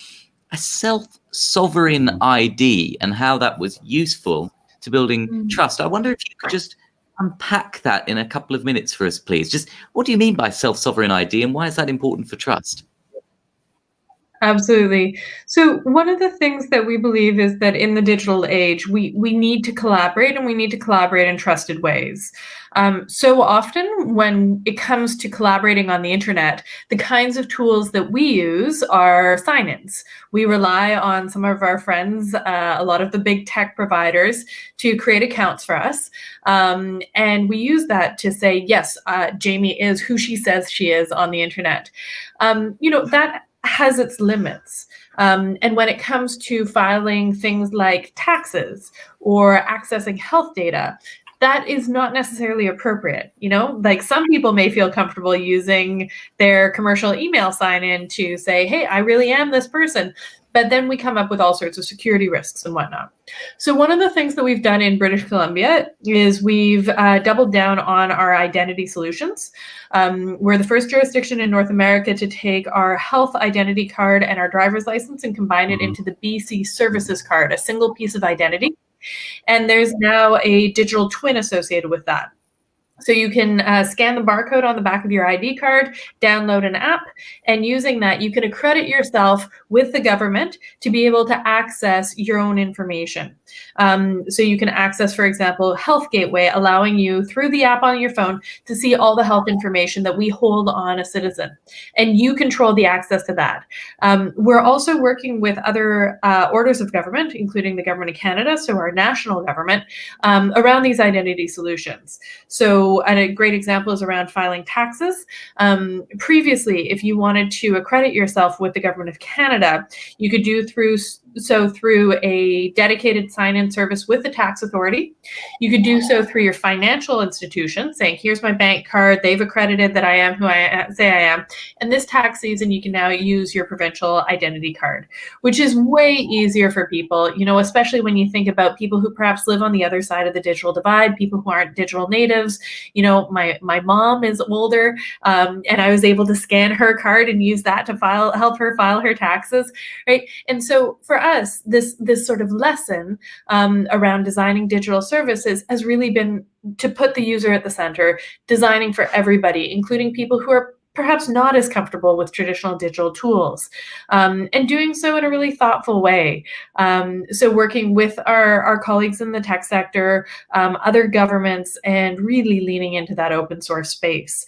a self-sovereign ID and how that was useful to building trust. I wonder if you could just unpack that in a couple of minutes for us, please. Just what do you mean by self-sovereign ID, and why is that important for trust? Absolutely. So one of the things that we believe is that in the digital age, we need to collaborate, and we need to collaborate in trusted ways. So often when it comes to collaborating on the internet, the kinds of tools that we use are sign-ins. We rely on some of our friends, a lot of the big tech providers, to create accounts for us. And we use that to say, yes, Jaimie is who she says she is on the internet. That has its limits. And when it comes to filing things like taxes or accessing health data, that is not necessarily appropriate. Like some people may feel comfortable using their commercial email sign-in to say, hey, I really am this person. But then we come up with all sorts of security risks and whatnot. So one of the things that we've done in British Columbia is we've doubled down on our identity solutions. We're the first jurisdiction in North America to take our health identity card and our driver's license and combine it into the BC Services Card, a single piece of identity. And there's now a digital twin associated with that. So you can scan the barcode on the back of your ID card, download an app, and using that, you can accredit yourself with the government to be able to access your own information. So you can access, for example, Health Gateway, allowing you through the app on your phone to see all the health information that we hold on a citizen, and you control the access to that. We're also working with other orders of government, including the Government of Canada, so our national government, around these identity solutions. So and a great example is around filing taxes. Previously, if you wanted to accredit yourself with the Government of Canada, you could do through a dedicated sign-in service with the tax authority. You could do so through your financial institution, saying, here's my bank card, they've accredited that I am who I say I am. And this tax season, you can now use your provincial identity card, which is way easier for people, especially when you think about people who perhaps live on the other side of the digital divide, people who aren't digital natives. My mom is older, and I was able to scan her card and use that to help her file her taxes, right? And so for us, this sort of lesson around designing digital services has really been to put the user at the center, designing for everybody, including people who are perhaps not as comfortable with traditional digital tools, and doing so in a really thoughtful way. So working with our colleagues in the tech sector, other governments, and really leaning into that open source space.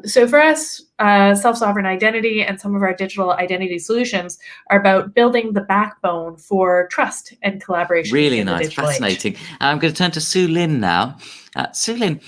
So for us, self-sovereign identity and some of our digital identity solutions are about building the backbone for trust and collaboration. Really nice, fascinating. I'm going to turn to Sue Lynn now. Sue Lynn,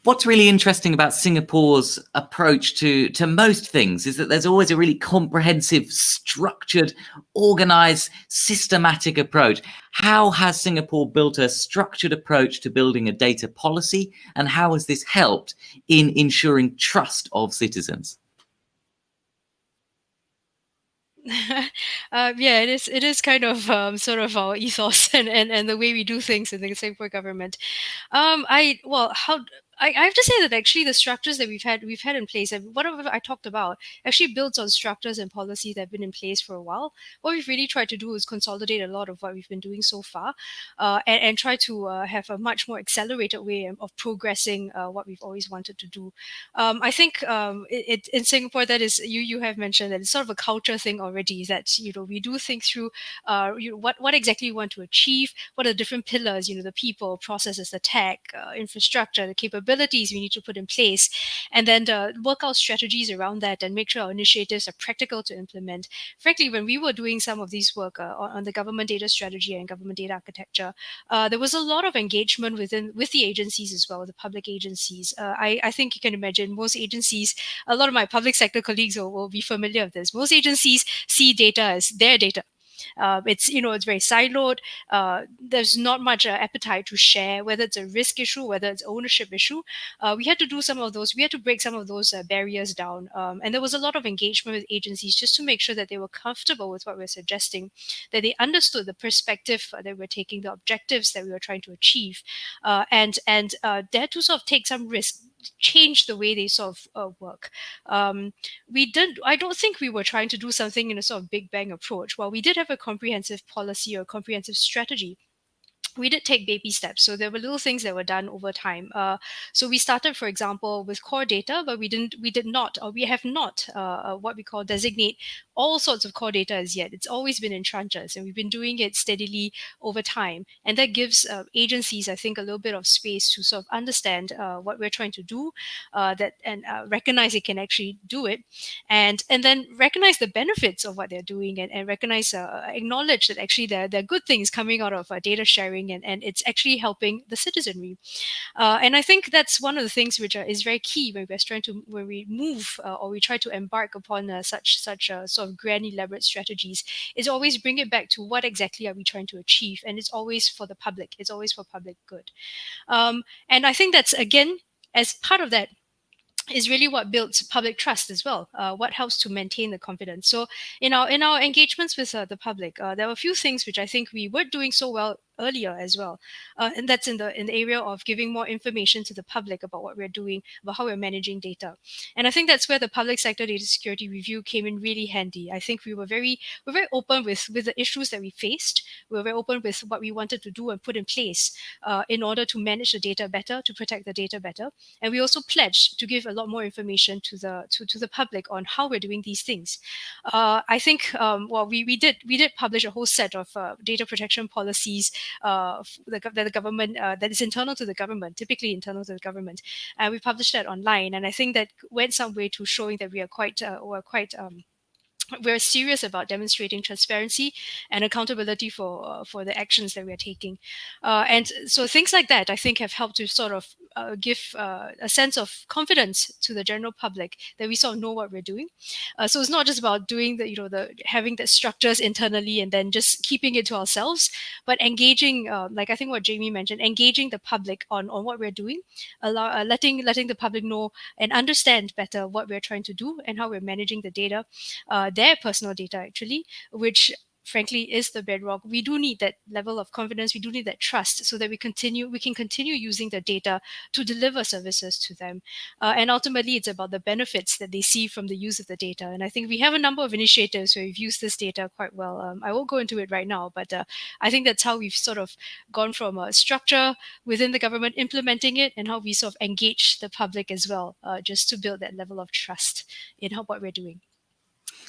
what's really interesting about Singapore's approach to most things is that there's always a really comprehensive, structured, organized, systematic approach. How has Singapore built a structured approach to building a data policy, and how has this helped in ensuring trust of citizens? Yeah, it is kind of sort of our ethos and the way we do things in the Singapore government. I have to say that actually the structures that we've had in place, and whatever I talked about, actually builds on structures and policies that have been in place for a while. What we've really tried to do is consolidate a lot of what we've been doing so far, and try to have a much more accelerated way of progressing what we've always wanted to do. I think in Singapore, that is, you have mentioned that it's sort of a culture thing already, that we do think through what exactly we want to achieve, what are the different pillars, the people, processes, the tech, infrastructure, the capabilities we need to put in place, and then work out strategies around that and make sure our initiatives are practical to implement. Frankly, when we were doing some of these work on the government data strategy and government data architecture, there was a lot of engagement with the agencies as well, the public agencies. I think you can imagine most agencies, a lot of my public sector colleagues will be familiar with this. Most agencies see data as their data. It's very siloed. There's not much appetite to share, whether it's a risk issue, whether it's ownership issue. We had to do some of those. We had to break some of those barriers down, and there was a lot of engagement with agencies just to make sure that they were comfortable with what we're suggesting, that they understood the perspective that we're taking, the objectives that we were trying to achieve, and dare to sort of take some risk, change the way they sort of work. I don't think we were trying to do something in a sort of big bang approach. While we did have a comprehensive policy or comprehensive strategy, we did take baby steps. So there were little things that were done over time. So we started, for example, with core data, but we have not what we call designate all sorts of core data as yet. It's always been in tranches, and we've been doing it steadily over time. And that gives agencies, I think, a little bit of space to sort of understand what we're trying to do, and recognize they can actually do it, and then recognize the benefits of what they're doing, and recognize, acknowledge that actually there are good things coming out of data sharing, and it's actually helping the citizenry. And I think that's one of the things which is very key when we move or we try to embark upon such sort of grand elaborate strategies, is always bring it back to what exactly are we trying to achieve, and it's always for the public. It's always for public good. And I think that's, again, as part of that, is really what builds public trust as well. What helps to maintain the confidence. So in our engagements with the public, there were a few things which I think we were doing so well earlier as well, and that's in the area of giving more information to the public about what we're doing, about how we're managing data. And I think that's where the public sector data security review came in really handy. I think we were very open with the issues that we faced. We were very open with what we wanted to do and put in place in order to manage the data better, to protect the data better. And we also pledged to give a lot more information to the public on how we're doing these things. I think we did publish a whole set of data protection policies that the government, that is internal to the government, typically internal to the government, and we published that online. And I think that went some way to showing that we are we're serious about demonstrating transparency and accountability for the actions that we are taking. And so things like that, I think, have helped to sort of give a sense of confidence to the general public that we sort of know what we're doing. So it's not just about doing having the structures internally and then just keeping it to ourselves, but engaging, like I think what Jaimie mentioned, engaging the public on what we're doing, letting the public know and understand better what we're trying to do and how we're managing the data, their personal data actually, which frankly is the bedrock. We do need that level of confidence. We do need that trust so that we can continue using the data to deliver services to them. And ultimately, it's about the benefits that they see from the use of the data. And I think we have a number of initiatives where we've used this data quite well. I won't go into it right now, but I think that's how we've sort of gone from a structure within the government implementing it, and how we sort of engage the public as well, just to build that level of trust in what we're doing.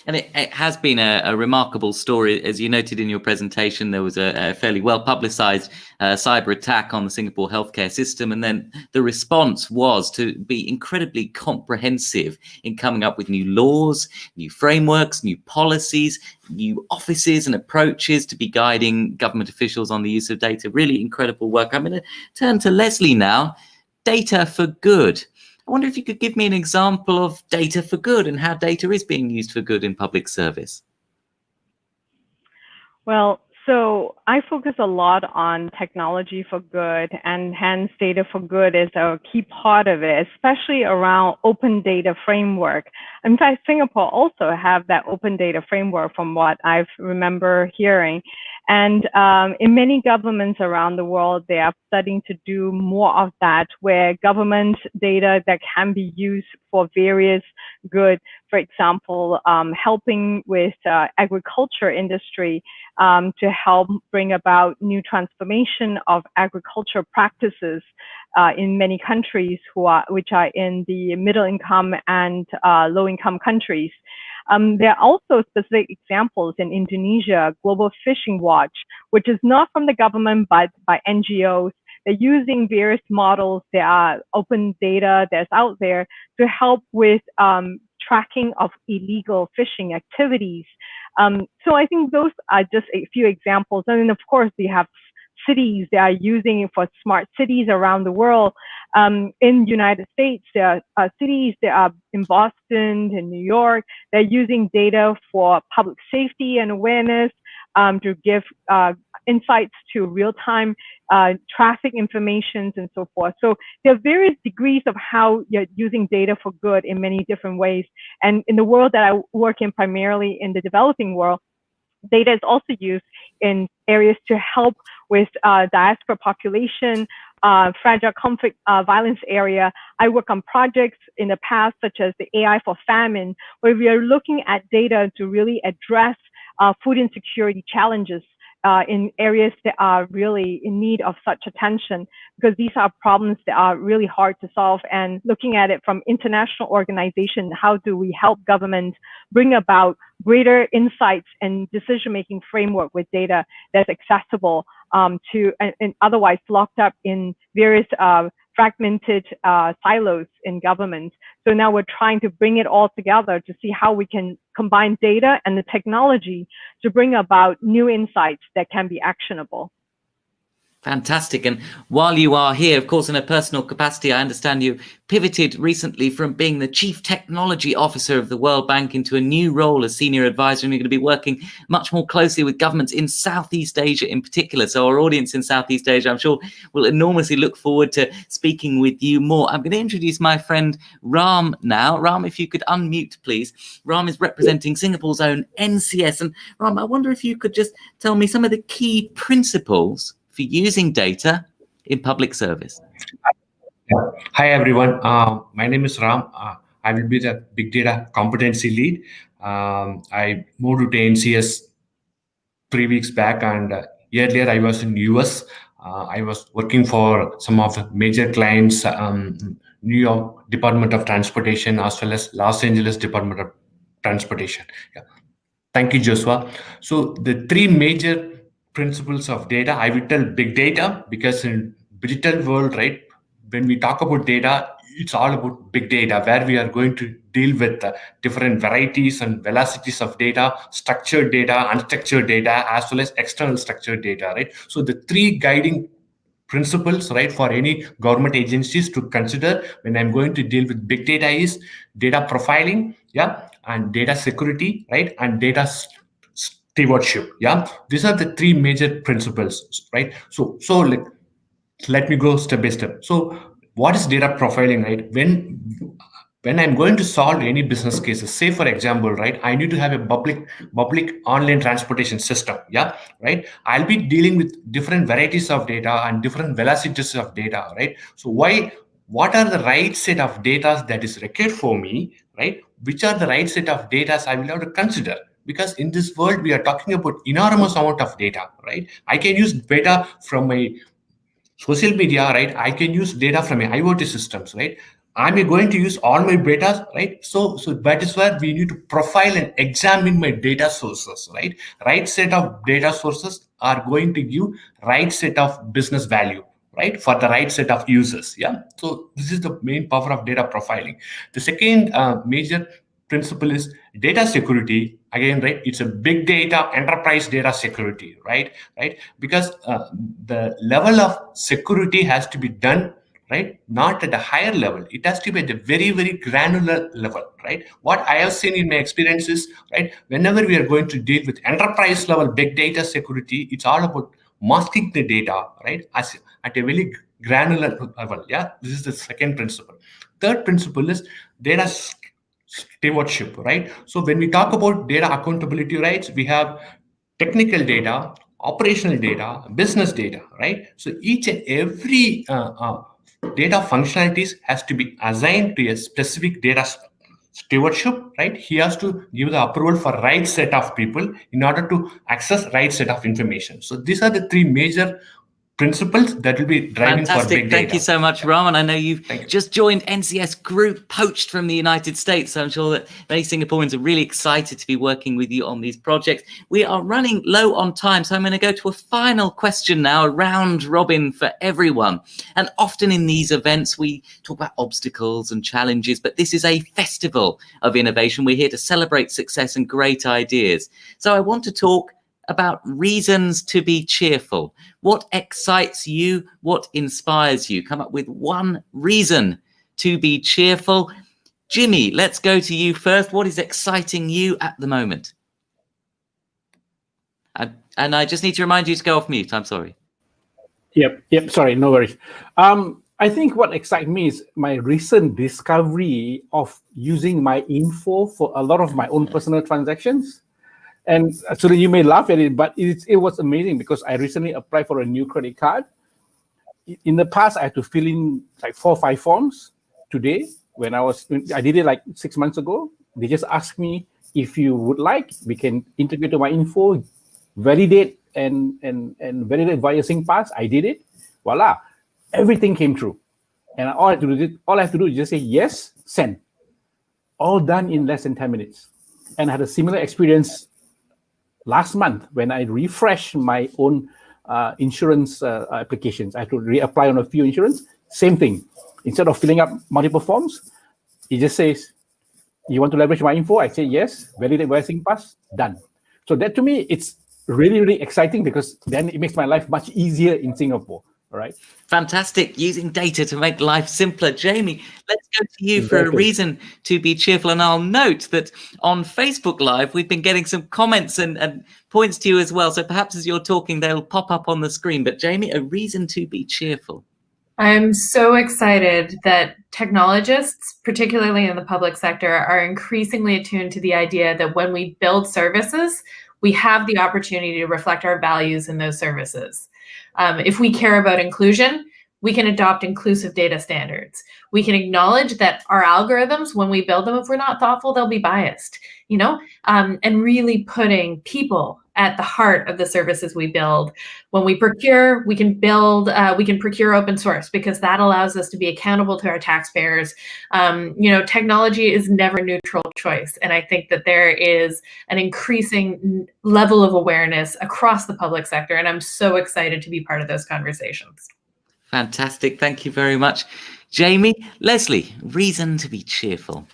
And it has been a remarkable story. As you noted in your presentation, there was a fairly well-publicized cyber attack on the Singapore healthcare system. And then the response was to be incredibly comprehensive in coming up with new laws, new frameworks, new policies, new offices and approaches to be guiding government officials on the use of data. Really incredible work. I'm going to turn to Leslie now. Data for good. I wonder if you could give me an example of data for good and how data is being used for good in public service. Well, so I focus a lot on technology for good, and hence data for good is a key part of it, especially around open data framework. In fact, Singapore also have that open data framework from what I remember hearing. And in many governments around the world, they are starting to do more of that, where government data that can be used for various good, for example, helping with agriculture industry to help bring about new transformation of agriculture practices in many countries which are in the middle income and low income countries. There are also specific examples in Indonesia, Global Fishing Watch, which is not from the government, but by NGOs. They're using various models. There are open data that's out there to help with tracking of illegal fishing activities. So I think those are just a few examples. And then, of course, we have cities that are using it for smart cities around the world. In the United States, there are cities that are in Boston and New York. They're using data for public safety and awareness to give insights to real-time traffic information and so forth. So there are various degrees of how you're using data for good in many different ways. And in the world that I work in, primarily in the developing world, data is also used in areas to help with diaspora population, fragile conflict violence area. I work on projects in the past, such as the AI for famine, where we are looking at data to really address food insecurity challenges in areas that are really in need of such attention, because these are problems that are really hard to solve. And looking at it from international organization, how do we help governments bring about greater insights and decision-making framework with data that's accessible to and otherwise locked up in various fragmented silos in government. So now we're trying to bring it all together to see how we can combine data and the technology to bring about new insights that can be actionable. Fantastic. And while you are here, of course, in a personal capacity, I understand you pivoted recently from being the Chief Technology Officer of the World Bank into a new role as Senior Advisor, and you're going to be working much more closely with governments in Southeast Asia in particular. So our audience in Southeast Asia, I'm sure, will enormously look forward to speaking with you more. I'm going to introduce my friend Ram now. Ram, if you could unmute, please. Ram is representing Singapore's own NCS. And Ram, I wonder if you could just tell me some of the key principles for using data in public service. Hi, everyone. My name is Ram. I will be the Big Data Competency Lead. I moved to NCS 3 weeks back, and earlier I was in US. I was working for some of the major clients, New York Department of Transportation, as well as Los Angeles Department of Transportation. Yeah. Thank you, Joshua. So the three major principles of data, I will tell big data, because in digital world, right, when we talk about data, it's all about big data, where we are going to deal with different varieties and velocities of data, structured data, unstructured data, as well as external structured data, right? So the three guiding principles, right, for any government agencies to consider when I'm going to deal with big data is data profiling, yeah, and data security, right, and data stewardship. Yeah, these are the three major principles, right? So let me go step by step. So what is data profiling, right? When when I'm going to solve any business cases, say for example, right, I need to have a public online transportation system. Yeah, right. I'll be dealing with different varieties of data and different velocities of data, right? So what are the right set of data that is required for me, right? Which are the right set of data I will have to consider? Because in this world, we are talking about enormous amount of data, right? I can use data from my social media, right? I can use data from my IoT systems, right? I'm going to use all my data, right? So that is where we need to profile and examine my data sources, right? Right set of data sources are going to give right set of business value, right, for the right set of users. Yeah. So this is the main power of data profiling. The second major principle is data security. Again, right, it's a big data enterprise data security, right, because the level of security has to be done, right, not at a higher level. It has to be at a very, very granular level, right? What I have seen in my experience is, right, whenever we are going to deal with enterprise level big data security, it's all about masking the data, right, as at a very granular level. Yeah, this is the second principle. Third principle is data stewardship, right? So when we talk about data accountability rights, we have technical data, operational data, business data, right? So each and every data functionalities has to be assigned to a specific data stewardship, right? He has to give the approval for right set of people in order to access right set of information. So these are the three major principles that will be driving for big data. Thank you so much, Ram. I know you've just joined NCS Group, poached from the United States. So I'm sure that many Singaporeans are really excited to be working with you on these projects. We are running low on time, so I'm going to go to a final question now, a round robin for everyone. And often in these events, we talk about obstacles and challenges, but this is a festival of innovation. We're here to celebrate success and great ideas. So I want to talk about reasons to be cheerful. What excites you? What inspires you? Come up with one reason to be cheerful. Jaimie, let's go to you first. What is exciting you at the moment? And I just need to remind you to go off mute. I'm sorry. Yep. Sorry, no worries. I think what excites me is my recent discovery of using my info for a lot of my own personal transactions. And so you may laugh at it, but it was amazing because I recently applied for a new credit card. In the past, I had to fill in like 4 or 5 forms. Today, I did it like 6 months ago. They just asked me, if you would like, we can integrate to my info, validate and validate via SingPass. I did it. Voila, everything came through. And all I have to do is just say yes, send. All done in less than 10 minutes. And I had a similar experience last month when I refreshed my own insurance applications. I had to reapply on a few insurance. Same thing. Instead of filling up multiple forms, it just says, you want to leverage my info? I say yes, validate via SingPass, done. So that to me, it's really, really exciting because then it makes my life much easier in Singapore. All right. Fantastic. Using data to make life simpler. Jaimie, let's go to you for a reason to be cheerful. And I'll note that on Facebook Live, we've been getting some comments and points to you as well. So perhaps as you're talking, they'll pop up on the screen. But Jaimie, a reason to be cheerful. I'm so excited that technologists, particularly in the public sector, are increasingly attuned to the idea that when we build services, we have the opportunity to reflect our values in those services. If we care about inclusion, we can adopt inclusive data standards. We can acknowledge that our algorithms, when we build them, if we're not thoughtful, they'll be biased, and really putting people at the heart of the services we build. When we procure, we can procure open source because that allows us to be accountable to our taxpayers. Technology is never a neutral choice. And I think that there is an increasing level of awareness across the public sector. And I'm so excited to be part of those conversations. Fantastic. Thank you very much. Jaimie, Leslie, reason to be cheerful.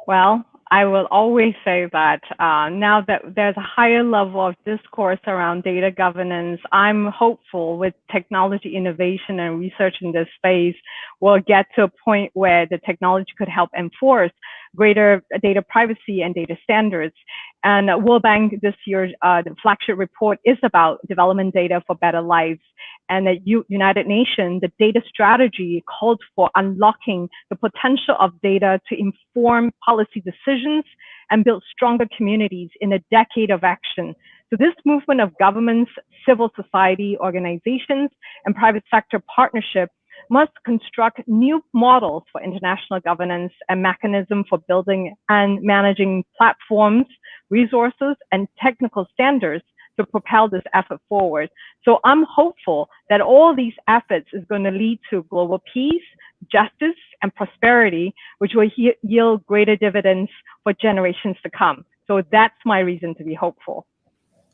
Well, I will always say that now that there's a higher level of discourse around data governance, I'm hopeful with technology innovation and research in this space, we'll get to a point where the technology could help enforce greater data privacy and data standards. And World Bank this year, the flagship report is about development data for better lives. And the United Nations, the data strategy called for unlocking the potential of data to inform policy decisions and build stronger communities in a decade of action. So this movement of governments, civil society organizations, and private sector partnership must construct new models for international governance and mechanism for building and managing platforms, resources, and technical standards to propel this effort forward. So I'm hopeful that all these efforts is going to lead to global peace, justice, and prosperity, which will yield greater dividends for generations to come. So that's my reason to be hopeful.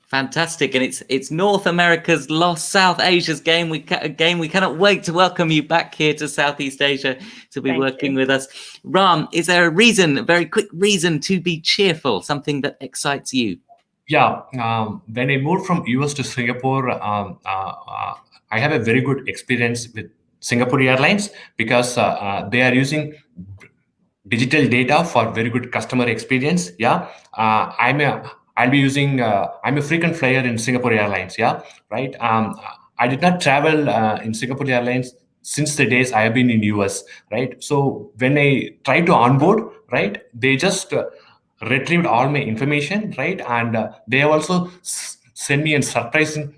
Fantastic, and it's North America's lost South Asia's game. We cannot wait to welcome you back here to Southeast Asia to be working with us. Ram, is there a reason, a very quick reason to be cheerful? Something that excites you? Yeah, when I moved from US to Singapore, I have a very good experience with Singapore Airlines because they are using digital data for very good customer experience. Yeah, I'm a frequent flyer in Singapore Airlines. Yeah, right. I did not travel in Singapore Airlines since the days I have been in US. Right. So when I tried to onboard, right, they just retrieved all my information. Right, and they have also sent me a surprising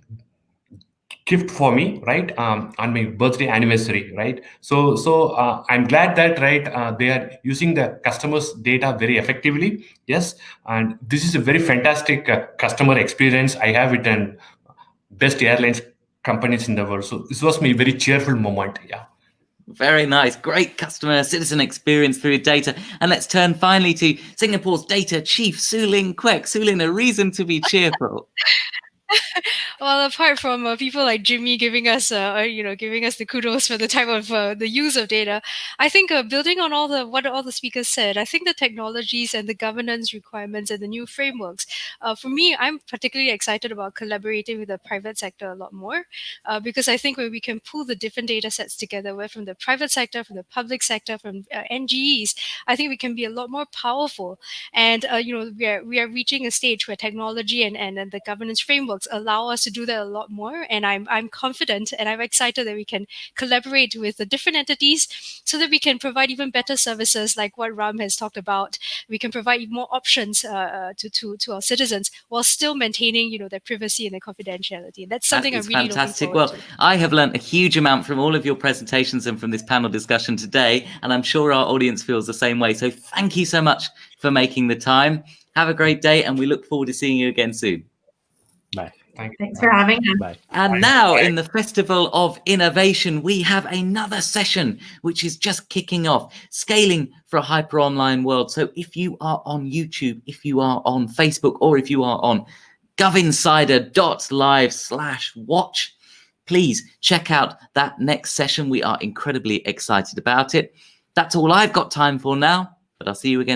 gift for me, right, on my birthday anniversary, right. So I'm glad that, right, they are using the customers' data very effectively. Yes, and this is a very fantastic customer experience I have with an best airlines companies in the world. So this was my very cheerful moment. Yeah. Very nice. Great customer citizen experience through data. And let's turn finally to Singapore's data chief, Lynn Quek. Lynn, a reason to be cheerful. Well, apart from people like Jaimie giving us the kudos for the type of the use of data, I think building on what all the speakers said, I think the technologies and the governance requirements and the new frameworks. For me, I'm particularly excited about collaborating with the private sector a lot more because I think when we can pull the different data sets together, where from the private sector, from the public sector, from NGEs, I think we can be a lot more powerful. And we are reaching a stage where technology and the governance frameworks allow us to do that a lot more, and I'm confident and I'm excited that we can collaborate with the different entities so that we can provide even better services like what Ram has talked about. We can provide more options to our citizens while still maintaining their privacy and their confidentiality, and that's something I'm really fantastic. looking forward to. I have learned a huge amount from all of your presentations and from this panel discussion today, and I'm sure our audience feels the same way. So thank you so much for making the time. Have a great day, and we look forward to seeing you again soon. Bye. Thanks for having us. Bye. And now in the Festival of Innovation, we have another session, which is just kicking off, scaling for a hyper online world. So if you are on YouTube, if you are on Facebook, or if you are on govinsider.live/watch, please check out that next session. We are incredibly excited about it. That's all I've got time for now, but I'll see you again